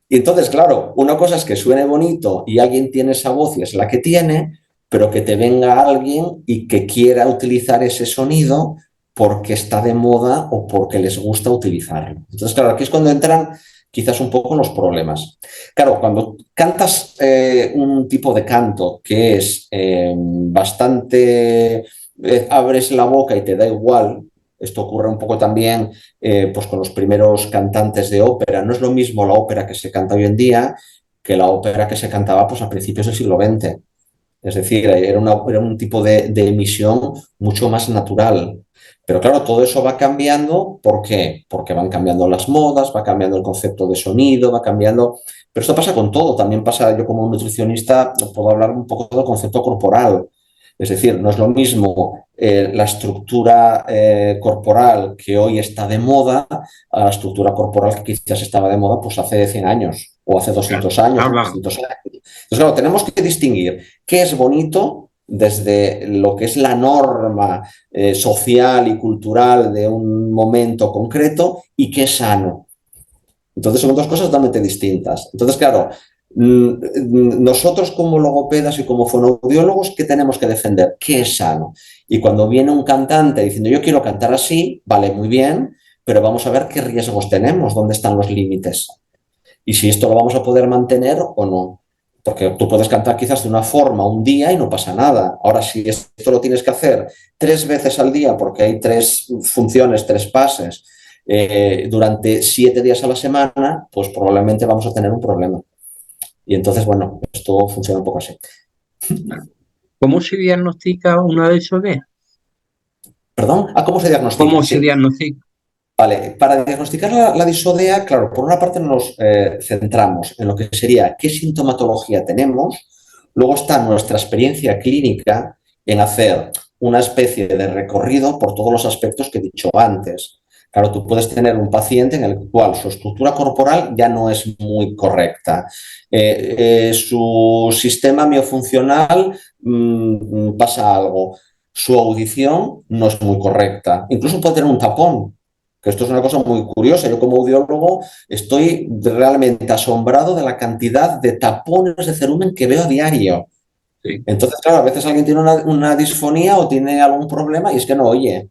Y entonces, claro, una cosa es que suene bonito y alguien tiene esa voz y es la que tiene, pero que te venga alguien y que quiera utilizar ese sonido porque está de moda o porque les gusta utilizarlo. Entonces, claro, aquí es cuando entran quizás un poco los problemas. Claro, cuando cantas un tipo de canto que es bastante, abres la boca y te da igual, esto ocurre un poco también pues con los primeros cantantes de ópera. No es lo mismo la ópera que se canta hoy en día que la ópera que se cantaba pues, a principios del siglo XX. Es decir, era un tipo de emisión mucho más natural. Pero claro, todo eso va cambiando. ¿Por qué? Porque van cambiando las modas, va cambiando el concepto de sonido, va cambiando. Pero esto pasa con todo. También pasa, yo como nutricionista puedo hablar un poco del concepto corporal. Es decir, no es lo mismo la estructura corporal que hoy está de moda a la estructura corporal que quizás estaba de moda pues hace 100 años o hace Claro, 200 años o claro, 300 años. Entonces, claro, tenemos que distinguir qué es bonito desde lo que es la norma social y cultural de un momento concreto y qué es sano. Entonces son dos cosas totalmente distintas. Entonces, claro, nosotros como logopedas y como fonoaudiólogos, ¿qué tenemos que defender? ¿Qué es sano? Y cuando viene un cantante diciendo yo quiero cantar así, vale, muy bien, pero vamos a ver qué riesgos tenemos, dónde están los límites y si esto lo vamos a poder mantener o no. Porque tú puedes cantar quizás de una forma un día y no pasa nada. Ahora, si esto lo tienes que hacer 3 veces al día porque hay 3 funciones, 3 pases, durante 7 días a la semana, pues probablemente vamos a tener un problema. Y entonces, bueno, esto funciona un poco así. claro. ¿Cómo se diagnostica una DSOD? ¿Perdón? ¿Cómo se diagnostica? ¿Cómo se Sí. diagnostica? Vale, para diagnosticar la disodea, claro, por una parte nos centramos en lo que sería qué sintomatología tenemos, luego está nuestra experiencia clínica en hacer una especie de recorrido por todos los aspectos que he dicho antes. Claro, tú puedes tener un paciente en el cual su estructura corporal ya no es muy correcta, su sistema miofuncional pasa algo, su audición no es muy correcta, incluso puede tener un tapón, que esto es una cosa muy curiosa. Yo como audiólogo estoy realmente asombrado de la cantidad de tapones de cerumen que veo a diario. Sí. Entonces, claro, a veces alguien tiene una disfonía o tiene algún problema y es que no oye.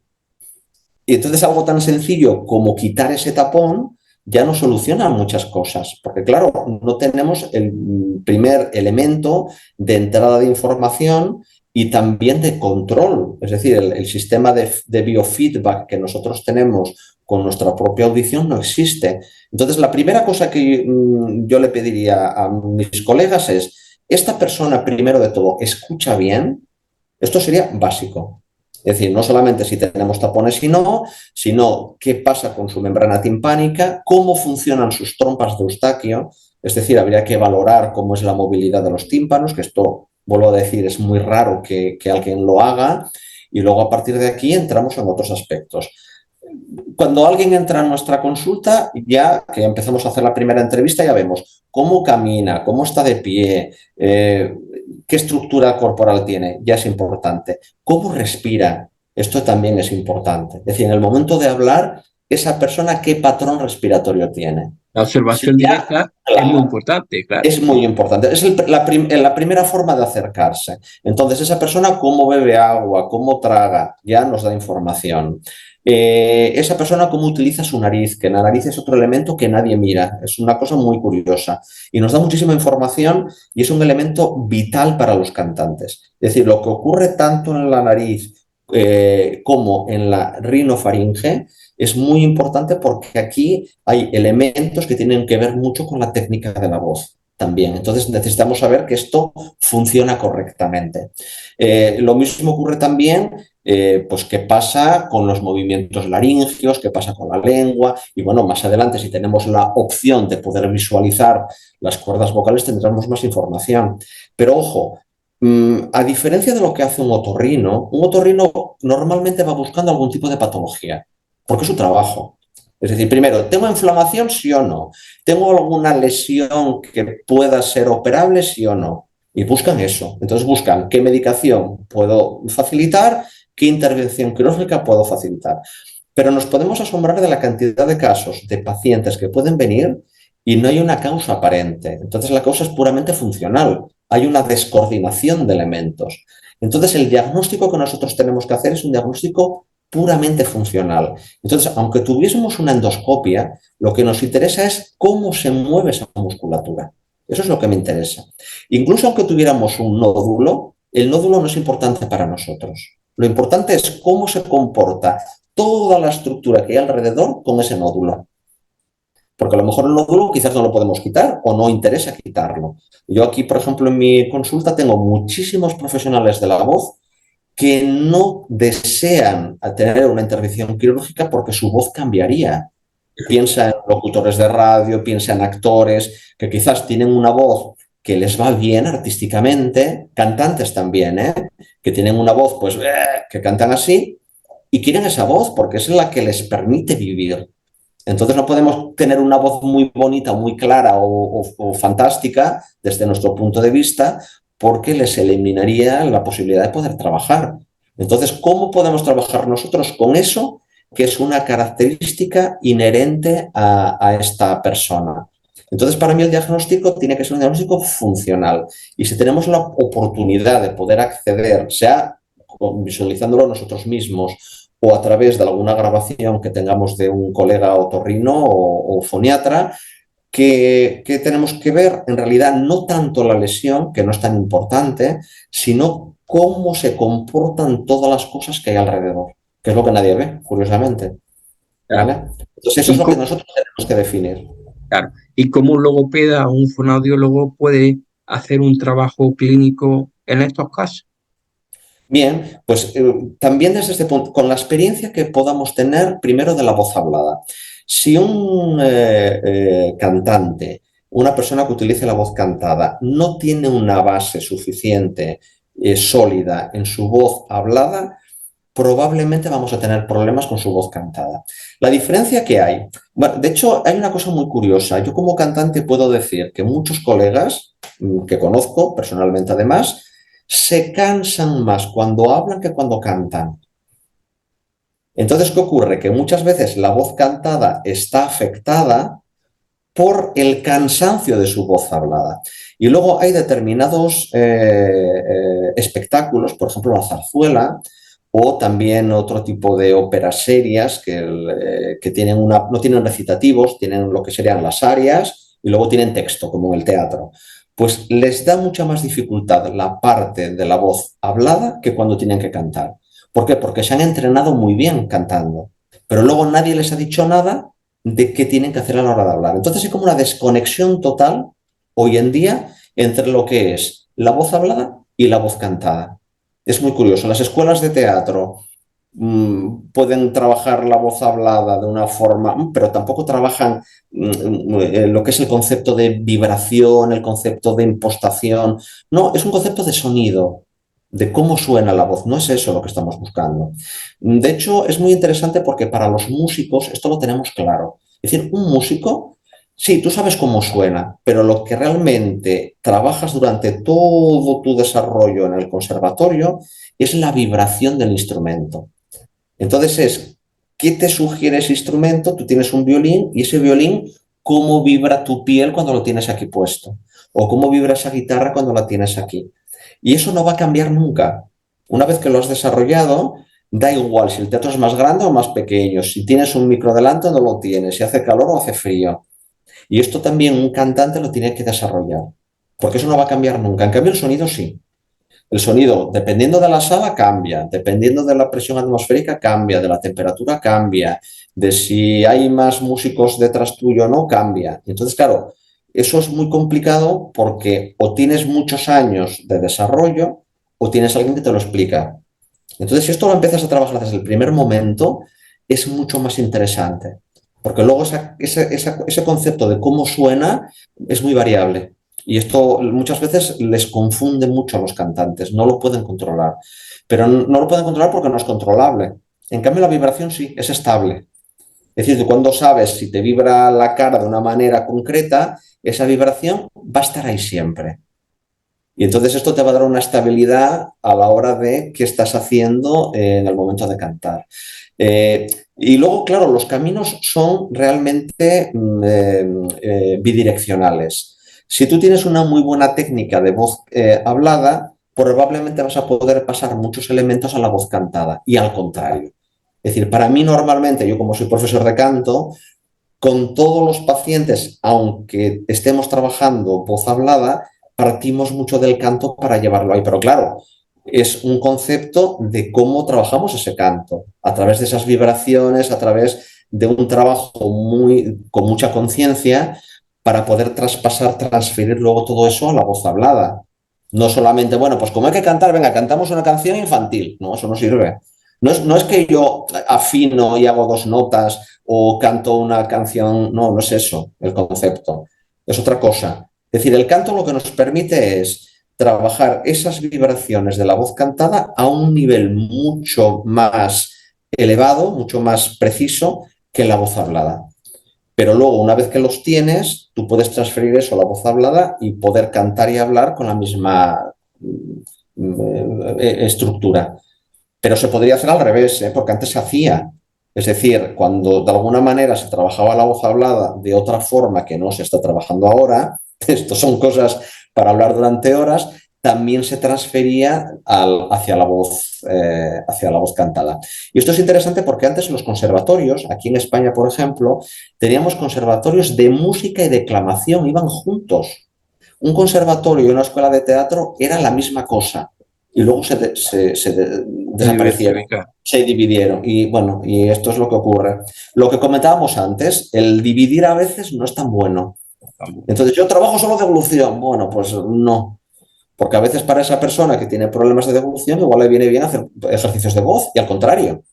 Y entonces algo tan sencillo como quitar ese tapón ya nos soluciona muchas cosas, porque claro, no tenemos el primer elemento de entrada de información y también de control, es decir, el sistema de biofeedback que nosotros tenemos con nuestra propia audición no existe. Entonces, la primera cosa que yo le pediría a mis colegas es, esta persona, primero de todo, ¿escucha bien? Esto sería básico. Es decir, no solamente si tenemos tapones y no, sino qué pasa con su membrana timpánica, cómo funcionan sus trompas de Eustaquio, es decir, habría que valorar cómo es la movilidad de los tímpanos, que esto, vuelvo a decir, es muy raro que alguien lo haga, y luego a partir de aquí entramos en otros aspectos. Cuando alguien entra a nuestra consulta, ya que empezamos a hacer la primera entrevista, ya vemos cómo camina, cómo está de pie, qué estructura corporal tiene, ya es importante. Cómo respira, esto también es importante. Es decir, en el momento de hablar, esa persona qué patrón respiratorio tiene. La Si observación ya, directa es muy claro, importante, claro. es muy importante. Es la primera forma de acercarse. Entonces, esa persona cómo bebe agua, cómo traga, ya nos da información. Esa persona cómo utiliza su nariz, que la nariz es otro elemento que nadie mira. Es una cosa muy curiosa. Y nos da muchísima información y es un elemento vital para los cantantes. Es decir, lo que ocurre tanto en la nariz como en la rinofaringe es muy importante porque aquí hay elementos que tienen que ver mucho con la técnica de la voz también. Entonces necesitamos saber que esto funciona correctamente. Lo mismo ocurre también, pues qué pasa con los movimientos laringios, qué pasa con la lengua y bueno, más adelante si tenemos la opción de poder visualizar las cuerdas vocales tendremos más información. Pero ojo, a diferencia de lo que hace un otorrino normalmente va buscando algún tipo de patología, porque es su trabajo. Es decir, primero, ¿tengo inflamación? Sí o no. ¿Tengo alguna lesión que pueda ser operable? Sí o no. Y buscan eso. Entonces buscan qué medicación puedo facilitar, qué intervención quirúrgica puedo facilitar. Pero nos podemos asombrar de la cantidad de casos de pacientes que pueden venir y no hay una causa aparente. Entonces la causa es puramente funcional. Hay una descoordinación de elementos. Entonces el diagnóstico que nosotros tenemos que hacer es un diagnóstico puramente funcional. Entonces, aunque tuviésemos una endoscopia, lo que nos interesa es cómo se mueve esa musculatura. Eso es lo que me interesa. Incluso aunque tuviéramos un nódulo, el nódulo no es importante para nosotros. Lo importante es cómo se comporta toda la estructura que hay alrededor con ese nódulo. porque a lo mejor el nódulo quizás no lo podemos quitar o no interesa quitarlo. Yo aquí, por ejemplo, en mi consulta tengo muchísimos profesionales de la voz que no desean tener una intervención quirúrgica porque su voz cambiaría. Piensa en locutores de radio, piensa en actores que quizás tienen una voz que les va bien artísticamente, cantantes también, que tienen una voz pues que cantan así y quieren esa voz porque es la que les permite vivir. Entonces no podemos tener una voz muy bonita, muy clara o fantástica desde nuestro punto de vista porque les eliminaría la posibilidad de poder trabajar. Entonces, ¿cómo podemos trabajar nosotros con eso que es una característica inherente a esta persona? Entonces, para mí el diagnóstico tiene que ser un diagnóstico funcional. Y si tenemos la oportunidad de poder acceder, sea visualizándolo nosotros mismos o a través de alguna grabación que tengamos de un colega otorrino o foniatra, que tenemos que ver en realidad no tanto la lesión, que no es tan importante, sino cómo se comportan todas las cosas que hay alrededor, que es lo que nadie ve, curiosamente. Claro. ¿Vale? Entonces eso es Y, lo que co- nosotros tenemos que definir. claro. Y cómo un logopeda o un fonoaudiólogo puede hacer un trabajo clínico en estos casos. Bien, pues también desde este punto, con la experiencia que podamos tener primero de la voz hablada. Si un cantante, una persona que utilice la voz cantada, no tiene una base suficiente, sólida en su voz hablada, probablemente vamos a tener problemas con su voz cantada. La diferencia que hay, bueno, de hecho, hay una cosa muy curiosa. Yo como cantante puedo decir que muchos colegas que conozco personalmente además, se cansan más cuando hablan que cuando cantan. Entonces, ¿qué ocurre? Que muchas veces la voz cantada está afectada por el cansancio de su voz hablada. Y luego hay determinados espectáculos, por ejemplo la zarzuela, o también otro tipo de óperas serias que tienen no tienen recitativos, tienen lo que serían las arias y luego tienen texto, como en el teatro. Pues les da mucha más dificultad la parte de la voz hablada que cuando tienen que cantar. ¿Por qué? Porque se han entrenado muy bien cantando, pero luego nadie les ha dicho nada de qué tienen que hacer a la hora de hablar. Entonces hay como una desconexión total hoy en día entre lo que es la voz hablada y la voz cantada. Es muy curioso. Las escuelas de teatro pueden trabajar la voz hablada de una forma, pero tampoco trabajan lo que es el concepto de vibración, el concepto de impostación. No, es un concepto de sonido, de cómo suena la voz. No es eso lo que estamos buscando. De hecho, es muy interesante porque para los músicos esto lo tenemos claro. Es decir, un músico, sí, tú sabes cómo suena, pero lo que realmente trabajas durante todo tu desarrollo en el conservatorio es la vibración del instrumento. Entonces es, ¿qué te sugiere ese instrumento? Tú tienes un violín y ese violín, ¿cómo vibra tu piel cuando lo tienes aquí puesto? O cómo vibra esa guitarra cuando la tienes aquí. Y eso no va a cambiar nunca. Una vez que lo has desarrollado, da igual si el teatro es más grande o más pequeño, si tienes un micro delante o no lo tienes, si hace calor o hace frío. Y esto también un cantante lo tiene que desarrollar, porque eso no va a cambiar nunca. En cambio, el sonido sí. El sonido, dependiendo de la sala, cambia, dependiendo de la presión atmosférica, cambia, de la temperatura, cambia, de si hay más músicos detrás tuyo o no, cambia. Entonces, claro, eso es muy complicado porque o tienes muchos años de desarrollo o tienes alguien que te lo explica. Entonces, si esto lo empiezas a trabajar desde el primer momento, es mucho más interesante, porque luego ese concepto de cómo suena es muy variable. Y esto muchas veces les confunde mucho a los cantantes, no lo pueden controlar. Pero no lo pueden controlar porque no es controlable. En cambio, la vibración sí, es estable. Es decir, tú cuando sabes si te vibra la cara de una manera concreta, esa vibración va a estar ahí siempre. Y entonces esto te va a dar una estabilidad a la hora de qué estás haciendo en el momento de cantar. Eh, y luego, claro, los caminos son realmente bidireccionales. Si tú tienes una muy buena técnica de voz hablada, probablemente vas a poder pasar muchos elementos a la voz cantada y al contrario. Es decir, para mí normalmente, yo como soy profesor de canto, con todos los pacientes, aunque estemos trabajando voz hablada, partimos mucho del canto para llevarlo ahí. Pero claro, es un concepto de cómo trabajamos ese canto, a través de esas vibraciones, a través de un trabajo con mucha conciencia para poder transferir luego todo eso a la voz hablada. No solamente, bueno, pues como hay que cantar, venga, cantamos una canción infantil. No, eso no sirve. No es que yo afino y hago dos notas o canto una canción, no es eso el concepto, es otra cosa. Es decir, el canto lo que nos permite es trabajar esas vibraciones de la voz cantada a un nivel mucho más elevado, mucho más preciso que la voz hablada. Pero luego, una vez que los tienes, tú puedes transferir eso a la voz hablada y poder cantar y hablar con la misma estructura. Pero se podría hacer al revés, ¿eh? Porque antes se hacía. Es decir, cuando de alguna manera se trabajaba la voz hablada de otra forma que no se está trabajando ahora, esto son cosas para hablar durante horas, también se transfería hacia la voz cantada. Y esto es interesante porque antes en los conservatorios, aquí en España, por ejemplo, teníamos conservatorios de música y declamación, iban juntos. Un conservatorio y una escuela de teatro era la misma cosa y luego Se desaparecieron, diversifica. se dividieron. Y bueno, y esto es lo que ocurre. Lo que comentábamos antes, el dividir a veces no es tan bueno. Entonces, yo trabajo solo de evolución. Bueno, pues no. Porque a veces para esa persona que tiene problemas de devolución, igual le viene bien hacer ejercicios de voz y al contrario.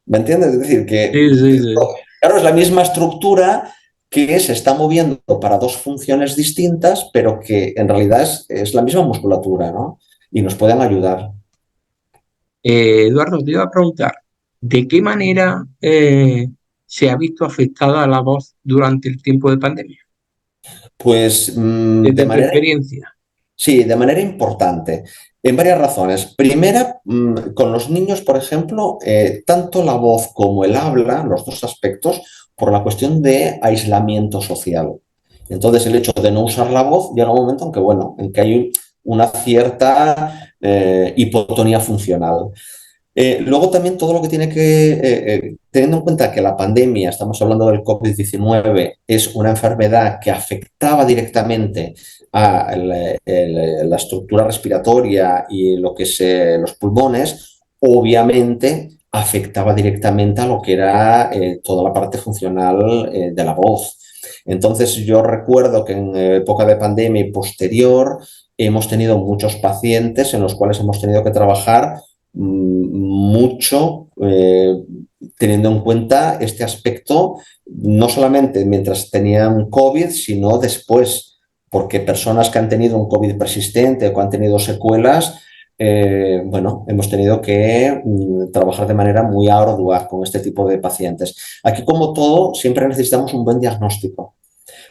¿Me entiendes? Es decir, que Sí, sí, sí. claro, es la misma estructura que se está moviendo para dos funciones distintas, pero que en realidad es la misma musculatura, ¿no? Y nos pueden ayudar. Eduardo, te iba a preguntar, ¿de qué manera se ha visto afectada la voz durante el tiempo de pandemia? Pues Desde tu experiencia. sí, de manera importante, en varias razones. Primera, con los niños, por ejemplo, tanto la voz como el habla, los dos aspectos, por la cuestión de aislamiento social. Entonces, el hecho de no usar la voz llega un momento en que, bueno, en que hay una cierta hipotonía funcional. Luego también todo lo que tiene que, teniendo en cuenta que la pandemia, estamos hablando del COVID-19, es una enfermedad que afectaba directamente a la estructura respiratoria y lo que es los pulmones, obviamente afectaba directamente a lo que era toda la parte funcional de la voz. Entonces yo recuerdo que en época de pandemia y posterior hemos tenido muchos pacientes en los cuales hemos tenido que trabajar mucho teniendo en cuenta este aspecto, no solamente mientras tenían COVID, sino después, porque personas que han tenido un COVID persistente o que han tenido secuelas, bueno, hemos tenido que trabajar de manera muy ardua con este tipo de pacientes. Aquí, como todo, siempre necesitamos un buen diagnóstico.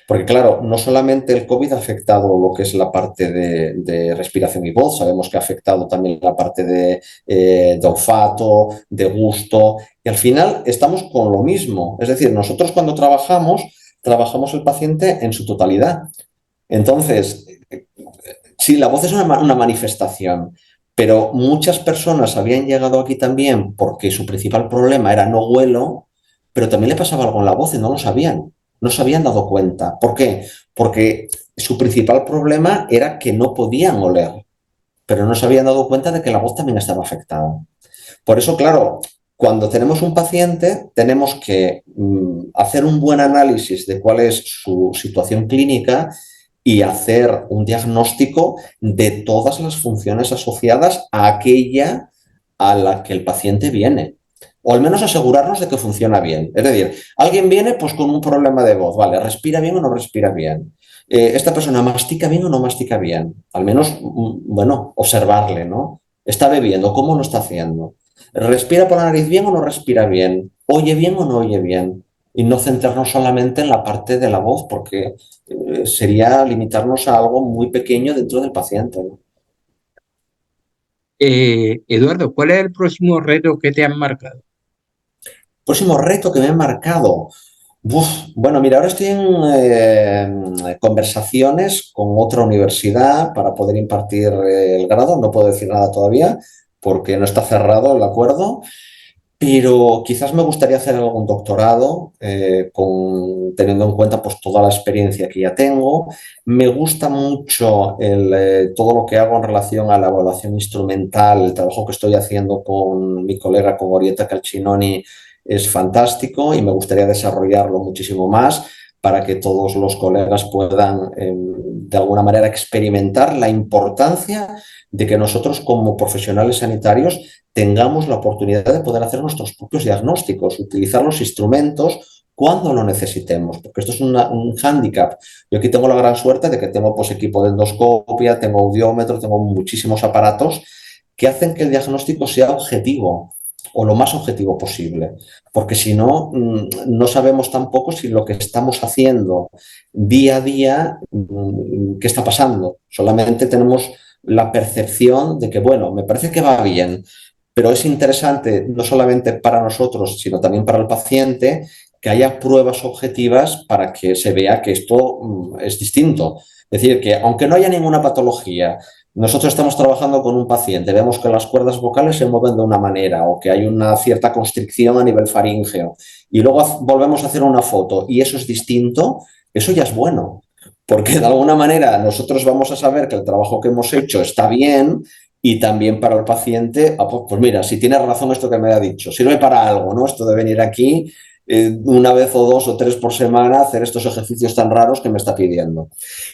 Porque claro, no solamente el COVID ha afectado lo que es la parte de respiración y voz, sabemos que ha afectado también la parte de olfato, de gusto, y al final estamos con lo mismo. Es decir, nosotros cuando trabajamos el paciente en su totalidad. Entonces, sí, la voz es una manifestación, pero muchas personas habían llegado aquí también porque su principal problema era no huelo, pero también le pasaba algo en la voz y no lo sabían, no se habían dado cuenta. ¿Por qué? Porque su principal problema era que no podían oler, pero no se habían dado cuenta de que la voz también estaba afectada. Por eso, claro, cuando tenemos un paciente, tenemos que hacer un buen análisis de cuál es su situación clínica y hacer un diagnóstico de todas las funciones asociadas a aquella a la que el paciente viene. O al menos asegurarnos de que funciona bien. Es decir, alguien viene pues con un problema de voz, ¿vale? ¿Respira bien o no respira bien? ¿Esta persona mastica bien o no mastica bien? Al menos, bueno, observarle, ¿no? ¿Está bebiendo? ¿Cómo lo está haciendo? ¿Respira por la nariz bien o no respira bien? ¿Oye bien o no oye bien? Y no centrarnos solamente en la parte de la voz, porque sería limitarnos a algo muy pequeño dentro del paciente, ¿no? Eduardo, ¿cuál es el próximo reto que te han marcado? Próximo reto que me he marcado. Uf, bueno, mira, ahora estoy en conversaciones con otra universidad para poder impartir el grado. No puedo decir nada todavía porque no está cerrado el acuerdo. Pero quizás me gustaría hacer algún doctorado, teniendo en cuenta pues, toda la experiencia que ya tengo. Me gusta mucho todo lo que hago en relación a la evaluación instrumental, el trabajo que estoy haciendo con mi colega, con Orietta Calcinoni, es fantástico y me gustaría desarrollarlo muchísimo más para que todos los colegas puedan, de alguna manera, experimentar la importancia de que nosotros como profesionales sanitarios tengamos la oportunidad de poder hacer nuestros propios diagnósticos, utilizar los instrumentos cuando lo necesitemos, porque esto es un hándicap. Yo aquí tengo la gran suerte de que tengo pues, equipo de endoscopia, tengo audiómetro, tengo muchísimos aparatos que hacen que el diagnóstico sea objetivo o lo más objetivo posible, porque si no, no sabemos tampoco si lo que estamos haciendo día a día, qué está pasando. Solamente tenemos la percepción de que, bueno, me parece que va bien, pero es interesante no solamente para nosotros, sino también para el paciente, que haya pruebas objetivas para que se vea que esto es distinto. Es decir, que aunque no haya ninguna patología, nosotros estamos trabajando con un paciente, vemos que las cuerdas vocales se mueven de una manera o que hay una cierta constricción a nivel faríngeo y luego volvemos a hacer una foto y eso es distinto, eso ya es bueno, porque de alguna manera nosotros vamos a saber que el trabajo que hemos hecho está bien y también para el paciente, pues mira, si tienes razón esto que me ha dicho, sirve para algo, ¿no? Esto de venir aquí una vez o dos o tres por semana, hacer estos ejercicios tan raros que me está pidiendo.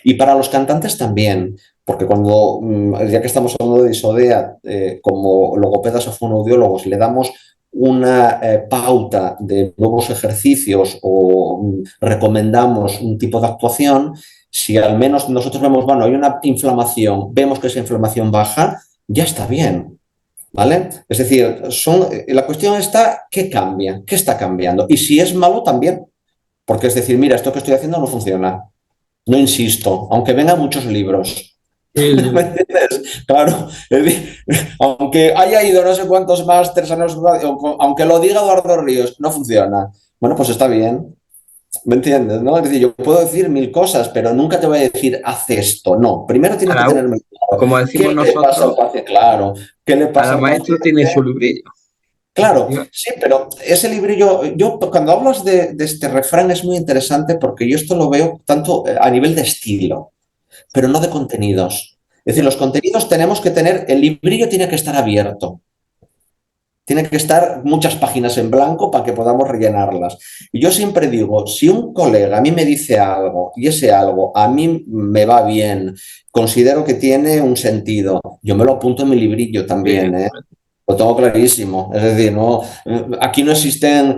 Y para los cantantes también, porque cuando, ya que estamos hablando de Isodea, como logopedas o fonoaudiólogos, le damos una pauta de nuevos ejercicios o recomendamos un tipo de actuación, si al menos nosotros vemos, bueno, hay una inflamación, vemos que esa inflamación baja, ya está bien. ¿Vale? Es decir, la cuestión está, ¿qué cambia? ¿Qué está cambiando? Y si es malo, también. Porque es decir, mira, esto que estoy haciendo no funciona. No insisto, aunque vengan muchos libros. ¿Me El, entiendes? Claro, aunque haya ido no sé cuántos másters, aunque lo diga Eduardo Ríos, no funciona. Bueno, pues está bien. ¿Me entiendes? ¿No? Es decir, yo puedo decir mil cosas, pero nunca te voy a decir, haz esto. No, primero tienes que cada, tener muy claro como qué decimos le pasa al nosotros, paciente. Claro, qué le pasa cada al maestro paciente. tiene su librillo. Claro, sí, pero ese librillo, yo cuando hablas de este refrán es muy interesante porque yo esto lo veo tanto a nivel de estilo, pero no de contenidos. Es decir, Ya. los contenidos tenemos que tener, el librillo tiene que estar abierto, tiene que estar muchas páginas en blanco para que podamos rellenarlas. Y yo siempre digo, si un colega a mí me dice algo y ese algo a mí me va bien, considero que tiene un sentido, yo me lo apunto en mi librillo también, ¿eh? Evidentemente. Lo tengo clarísimo. Es decir, no, aquí no existen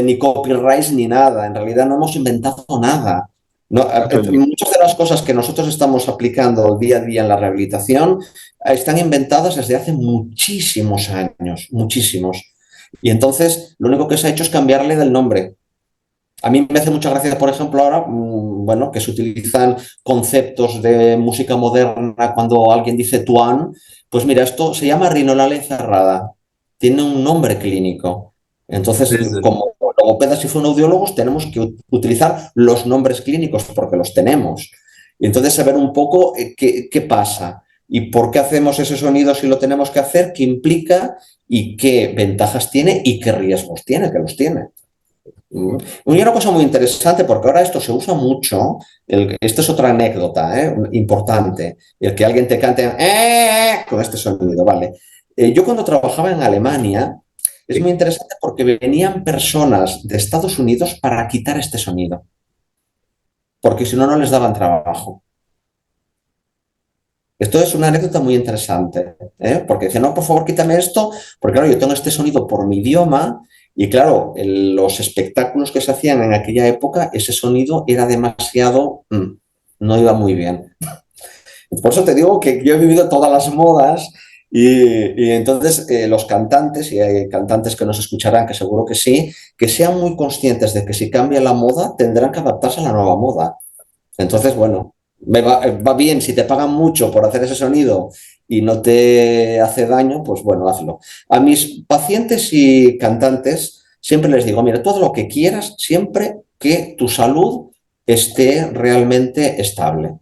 ni copyrights ni nada. En realidad no hemos inventado nada. No, muchas de las cosas que nosotros estamos aplicando día a día en la rehabilitación están inventadas desde hace muchísimos años, muchísimos. Y entonces lo único que se ha hecho es cambiarle del nombre. A mí me hace mucha gracia, por ejemplo, ahora, bueno, que se utilizan conceptos de música moderna cuando alguien dice tuan. Pues mira, esto se llama rinolale cerrada. Tiene un nombre clínico. Entonces, Desde como logopedas y fonoaudiólogos, tenemos que utilizar los nombres clínicos porque los tenemos. Y entonces saber un poco qué pasa y por qué hacemos ese sonido si lo tenemos que hacer, qué implica y qué ventajas tiene y qué riesgos tiene, que los tiene. Y una cosa muy interesante, porque ahora esto se usa mucho, esta es otra anécdota importante, el que alguien te cante con este sonido, ¿vale? Yo cuando trabajaba en Alemania, es muy interesante porque venían personas de Estados Unidos para quitar este sonido, porque si no, no les daban trabajo. Esto es una anécdota muy interesante, porque decían, no, por favor, quítame esto, porque claro, yo tengo este sonido por mi idioma y claro, los espectáculos que se hacían en aquella época, ese sonido era demasiado, no iba muy bien. Por eso te digo que yo he vivido todas las modas y entonces los cantantes, y hay cantantes que nos escucharán, que seguro que sí, que sean muy conscientes de que si cambia la moda, tendrán que adaptarse a la nueva moda. Entonces, bueno, va bien, si te pagan mucho por hacer ese sonido y no te hace daño, pues bueno, hazlo. A mis pacientes y cantantes siempre les digo, mira, todo lo que quieras, siempre que tu salud esté realmente estable.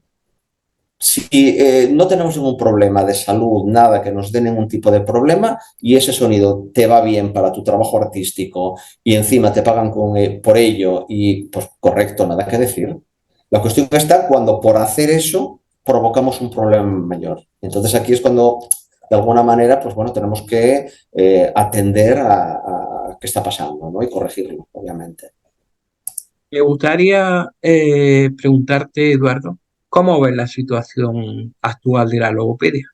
Si no tenemos ningún problema de salud, nada que nos dé ningún tipo de problema y ese sonido te va bien para tu trabajo artístico y encima te pagan por ello y pues correcto, nada que decir. La cuestión está cuando por hacer eso provocamos un problema mayor. Entonces aquí es cuando de alguna manera pues bueno tenemos que atender a que está pasando, ¿no? Y corregirlo, obviamente. Me gustaría preguntarte, Eduardo, ¿cómo ves la situación actual de la logopedia?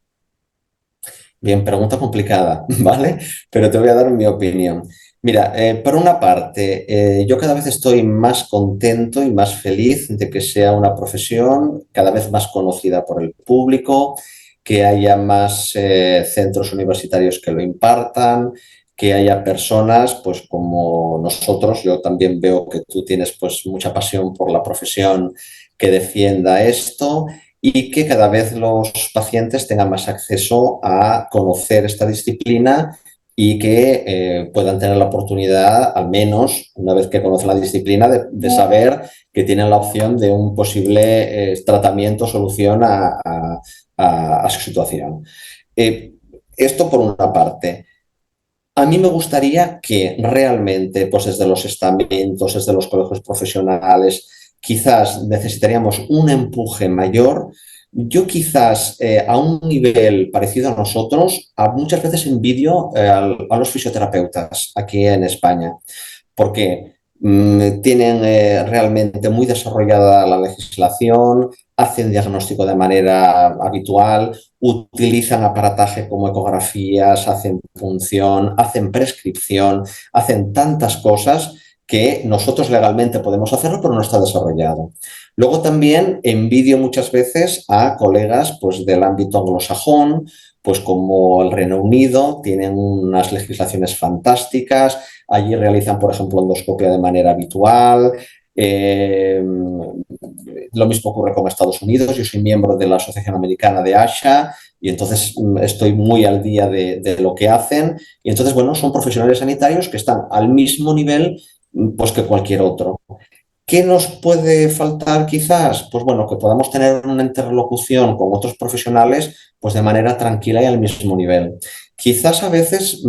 Bien, pregunta complicada, ¿vale? Pero te voy a dar mi opinión. Mira, por una parte, yo cada vez estoy más contento y más feliz de que sea una profesión cada vez más conocida por el público, que haya más centros universitarios que lo impartan, que haya personas, pues como nosotros, yo también veo que tú tienes pues mucha pasión por la profesión que defienda esto y que cada vez los pacientes tengan más acceso a conocer esta disciplina y que puedan tener la oportunidad, al menos una vez que conocen la disciplina, de saber que tienen la opción de un posible tratamiento, solución a su situación. Eh, Esto por una parte. A mí me gustaría que realmente, pues desde los estamentos, desde los colegios profesionales, quizás necesitaríamos un empuje mayor. Yo quizás a un nivel parecido a nosotros, muchas veces envidio a los fisioterapeutas aquí en España, porque tienen realmente muy desarrollada la legislación, hacen diagnóstico de manera habitual, utilizan aparataje como ecografías, hacen punción, hacen prescripción, hacen tantas cosas que nosotros legalmente podemos hacerlo, pero no está desarrollado. Luego también envidio muchas veces a colegas pues, del ámbito anglosajón, pues como el Reino Unido, tienen unas legislaciones fantásticas, allí realizan, por ejemplo, endoscopia de manera habitual, lo mismo ocurre con Estados Unidos. Yo soy miembro de la Asociación Americana de ASHA y entonces estoy muy al día de lo que hacen. Y entonces, bueno, son profesionales sanitarios que están al mismo nivel pues, que cualquier otro. ¿Qué nos puede faltar quizás? Pues bueno, que podamos tener una interlocución con otros profesionales pues de manera tranquila y al mismo nivel. Quizás a veces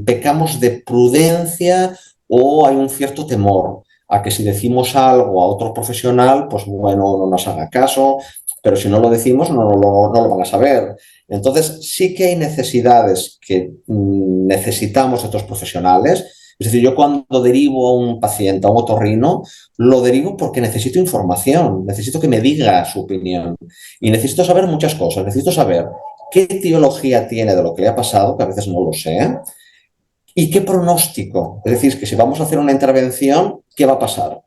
pecamos de prudencia o hay un cierto temor a que si decimos algo a otro profesional, pues bueno, no nos haga caso, pero si no lo decimos no lo van a saber. Entonces sí que hay necesidades que necesitamos de otros profesionales. Es decir, yo cuando derivo a un paciente, a un otorrino, lo derivo porque necesito información, necesito que me diga su opinión y necesito saber muchas cosas. Necesito saber qué etiología tiene de lo que le ha pasado, que a veces no lo sé, y qué pronóstico. Es decir, que si vamos a hacer una intervención, ¿qué va a pasar?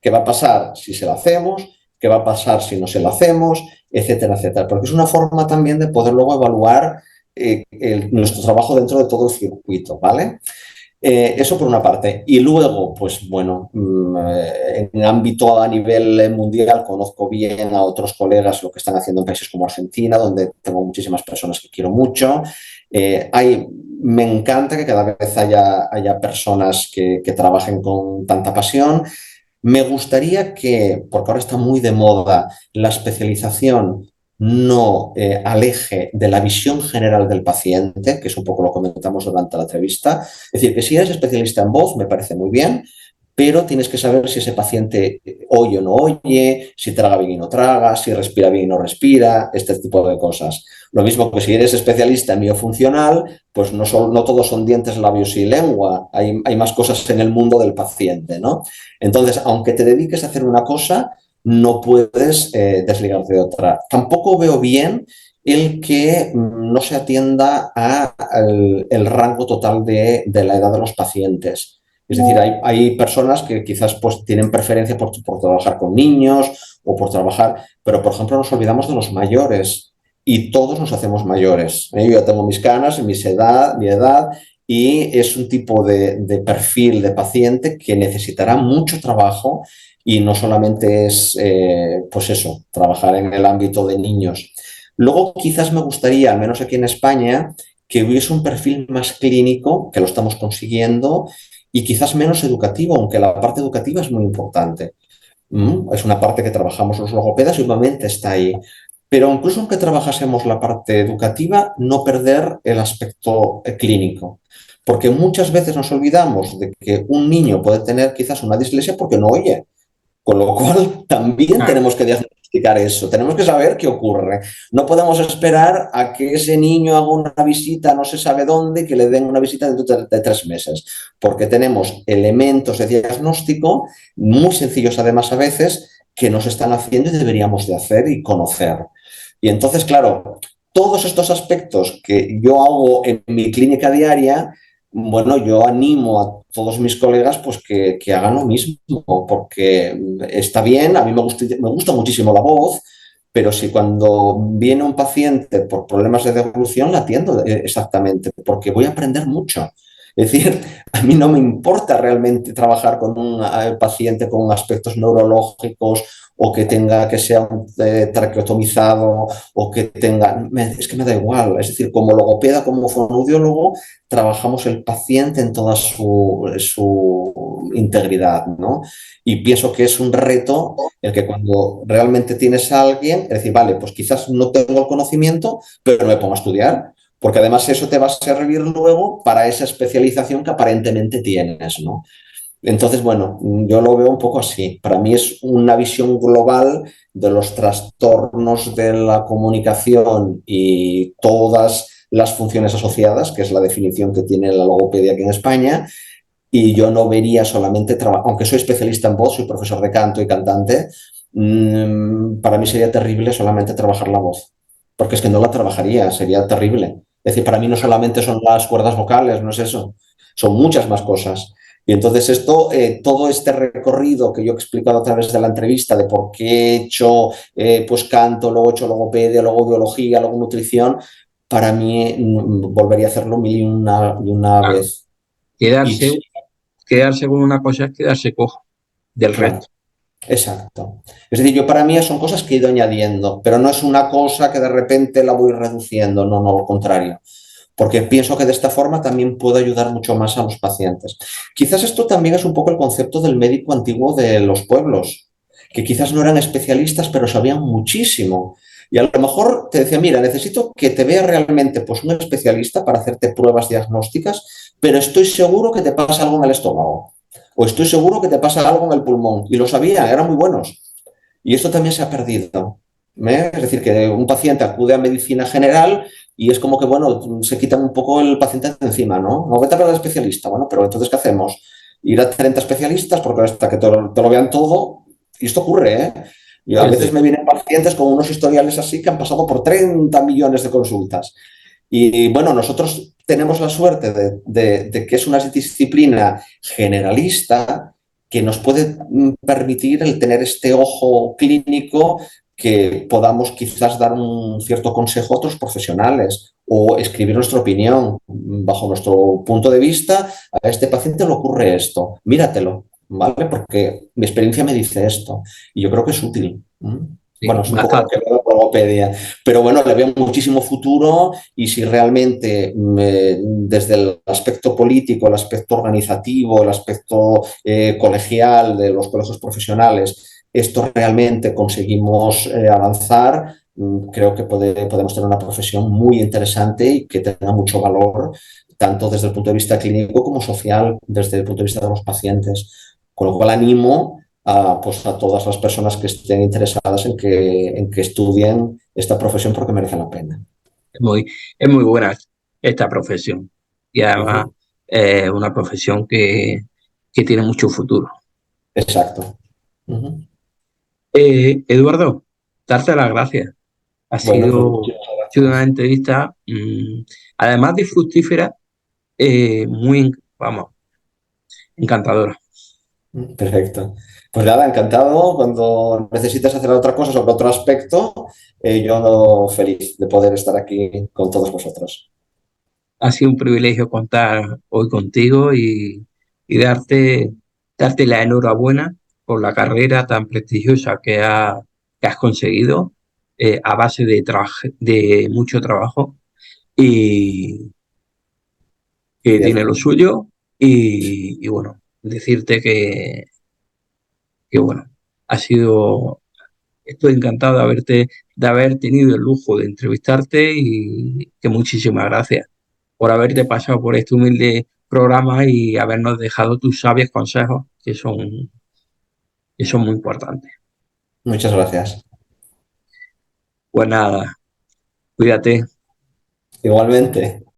¿Qué va a pasar si se la hacemos? ¿Qué va a pasar si no se la hacemos? Etcétera, etcétera. Porque es una forma también de poder luego evaluar nuestro trabajo dentro de todo el circuito, ¿vale? Eso por una parte. Y luego, pues bueno, en ámbito a nivel mundial conozco bien a otros colegas lo que están haciendo en países como Argentina, donde tengo muchísimas personas que quiero mucho. Me encanta que cada vez haya personas que trabajen con tanta pasión. Me gustaría que, porque ahora está muy de moda, la especialización no aleje de la visión general del paciente, que es un poco lo que comentamos durante la entrevista. Es decir, que si eres especialista en voz, me parece muy bien, pero tienes que saber si ese paciente oye o no oye, si traga bien y no traga, si respira bien y no respira, este tipo de cosas. Lo mismo que si eres especialista en biofuncional, pues no todos son dientes, labios y lengua, hay más cosas en el mundo del paciente, ¿no? Entonces, aunque te dediques a hacer una cosa, no puedes desligarte de otra. Tampoco veo bien el que no se atienda al el rango total de la edad de los pacientes. Es decir, hay personas que quizás pues, tienen preferencia por trabajar con niños o por trabajar, pero por ejemplo nos olvidamos de los mayores y todos nos hacemos mayores. Yo ya tengo mis canas, mi edad y es un tipo de perfil de paciente que necesitará mucho trabajo y no solamente es, pues eso, trabajar en el ámbito de niños. Luego quizás me gustaría, al menos aquí en España, que hubiese un perfil más clínico, que lo estamos consiguiendo, y quizás menos educativo, aunque la parte educativa es muy importante. Es una parte que trabajamos los logopedas y obviamente está ahí. Pero incluso aunque trabajásemos la parte educativa, no perder el aspecto clínico. Porque muchas veces nos olvidamos de que un niño puede tener quizás una dislexia porque no oye. Con lo cual también Claro, tenemos que diagnosticar diagnosticar eso, tenemos que saber qué ocurre. No podemos esperar a que ese niño haga una visita no se sabe dónde y que le den una visita dentro de 3 meses, porque tenemos elementos de diagnóstico muy sencillos además a veces que nos están haciendo y deberíamos de hacer y conocer. Y entonces, claro, todos estos aspectos que yo hago en mi clínica diaria, bueno, yo animo a todos mis colegas pues que hagan lo mismo, porque está bien, a mí me gusta muchísimo la voz, pero si cuando viene un paciente por problemas de devolución, la atiendo exactamente, porque voy a aprender mucho. Es decir, a mí no me importa realmente trabajar con un paciente con aspectos neurológicos o que tenga que sea traqueotomizado o que tenga... Es que me da igual. Es decir, como logopeda, como fonoaudiólogo, trabajamos el paciente en toda su integridad, ¿no? Y pienso que es un reto el que cuando realmente tienes a alguien, es decir, vale, pues quizás no tengo el conocimiento, pero me pongo a estudiar, porque además eso te va a servir luego para esa especialización que aparentemente tienes, ¿no? Entonces, bueno, yo lo veo un poco así. Para mí es una visión global de los trastornos de la comunicación y todas las funciones asociadas, que es la definición que tiene la logopedia aquí en España, y yo no vería solamente trabajo, aunque soy especialista en voz, soy profesor de canto y cantante, para mí sería terrible solamente trabajar la voz, porque es que no la trabajaría, sería terrible. Es decir, para mí no solamente son las cuerdas vocales, no es eso, son muchas más cosas. Y entonces esto, todo este recorrido que yo he explicado a través de la entrevista de por qué he hecho pues canto, luego he hecho logopedia, luego biología, luego nutrición, para mí volvería a hacerlo mil y una Claro, vez. Y quedarse, quedarse con una cosa es quedarse cojo del claro, resto. exacto. Es decir, yo para mí son cosas que he ido añadiendo, pero no es una cosa que de repente la voy reduciendo, no, no, al contrario, porque pienso que de esta forma también puedo ayudar mucho más a los pacientes. Quizás esto también es un poco el concepto del médico antiguo de los pueblos, que quizás no eran especialistas, pero sabían muchísimo. Y a lo mejor te decía, mira, necesito que te vea realmente pues, un especialista para hacerte pruebas diagnósticas, pero estoy seguro que te pasa algo en el estómago o estoy seguro que te pasa algo en el pulmón. Y lo sabía, eran muy buenos. Y esto también se ha perdido. Es decir, que un paciente acude a medicina general y es como que, bueno, se quitan un poco el paciente de encima, ¿no? No vete a ver al especialista. Bueno, pero entonces, ¿qué hacemos? Ir a 30 especialistas porque hasta que te lo vean todo, y esto ocurre, ¿eh? Y a Sí, veces sí. me vienen pacientes con unos historiales así que han pasado por 30 millones de consultas. Y bueno, nosotros tenemos la suerte de que es una disciplina generalista que nos puede permitir el tener este ojo clínico que podamos quizás dar un cierto consejo a otros profesionales o escribir nuestra opinión bajo nuestro punto de vista. A este paciente le ocurre esto, míratelo, ¿vale? Porque mi experiencia me dice esto y yo creo que es útil. Sí, Bueno, es un poco lo que bastante. veo de logopedia, pero bueno, le veo muchísimo futuro y si realmente desde el aspecto político, el aspecto organizativo, el aspecto colegial de los colegios profesionales, esto realmente conseguimos avanzar, creo que podemos tener una profesión muy interesante y que tenga mucho valor, tanto desde el punto de vista clínico como social, desde el punto de vista de los pacientes. Con lo cual animo pues a todas las personas que estén interesadas en que estudien esta profesión porque merece la pena. Es muy, es muy buena esta profesión. Y Uh además -huh. es una profesión que tiene mucho futuro. Exacto. Uh -huh. Eduardo, darte las gracias. Ha Bueno, pues sido una gracias. entrevista, además de fructífera, muy, vamos, encantadora. Perfecto. Pues nada, encantado. Cuando necesites hacer otra cosa sobre otro aspecto, yo feliz de poder estar aquí con todos vosotros. Ha sido un privilegio contar hoy contigo y darte la enhorabuena por la carrera tan prestigiosa que has conseguido a base de mucho trabajo y que tiene lo Cierto. suyo. Y bueno, decirte que bueno, ha sido, estoy encantado de haber tenido el lujo de entrevistarte y que muchísimas gracias por haberte pasado por este humilde programa y habernos dejado tus sabios consejos que son muy importantes. Muchas gracias. Pues nada, cuídate. Igualmente.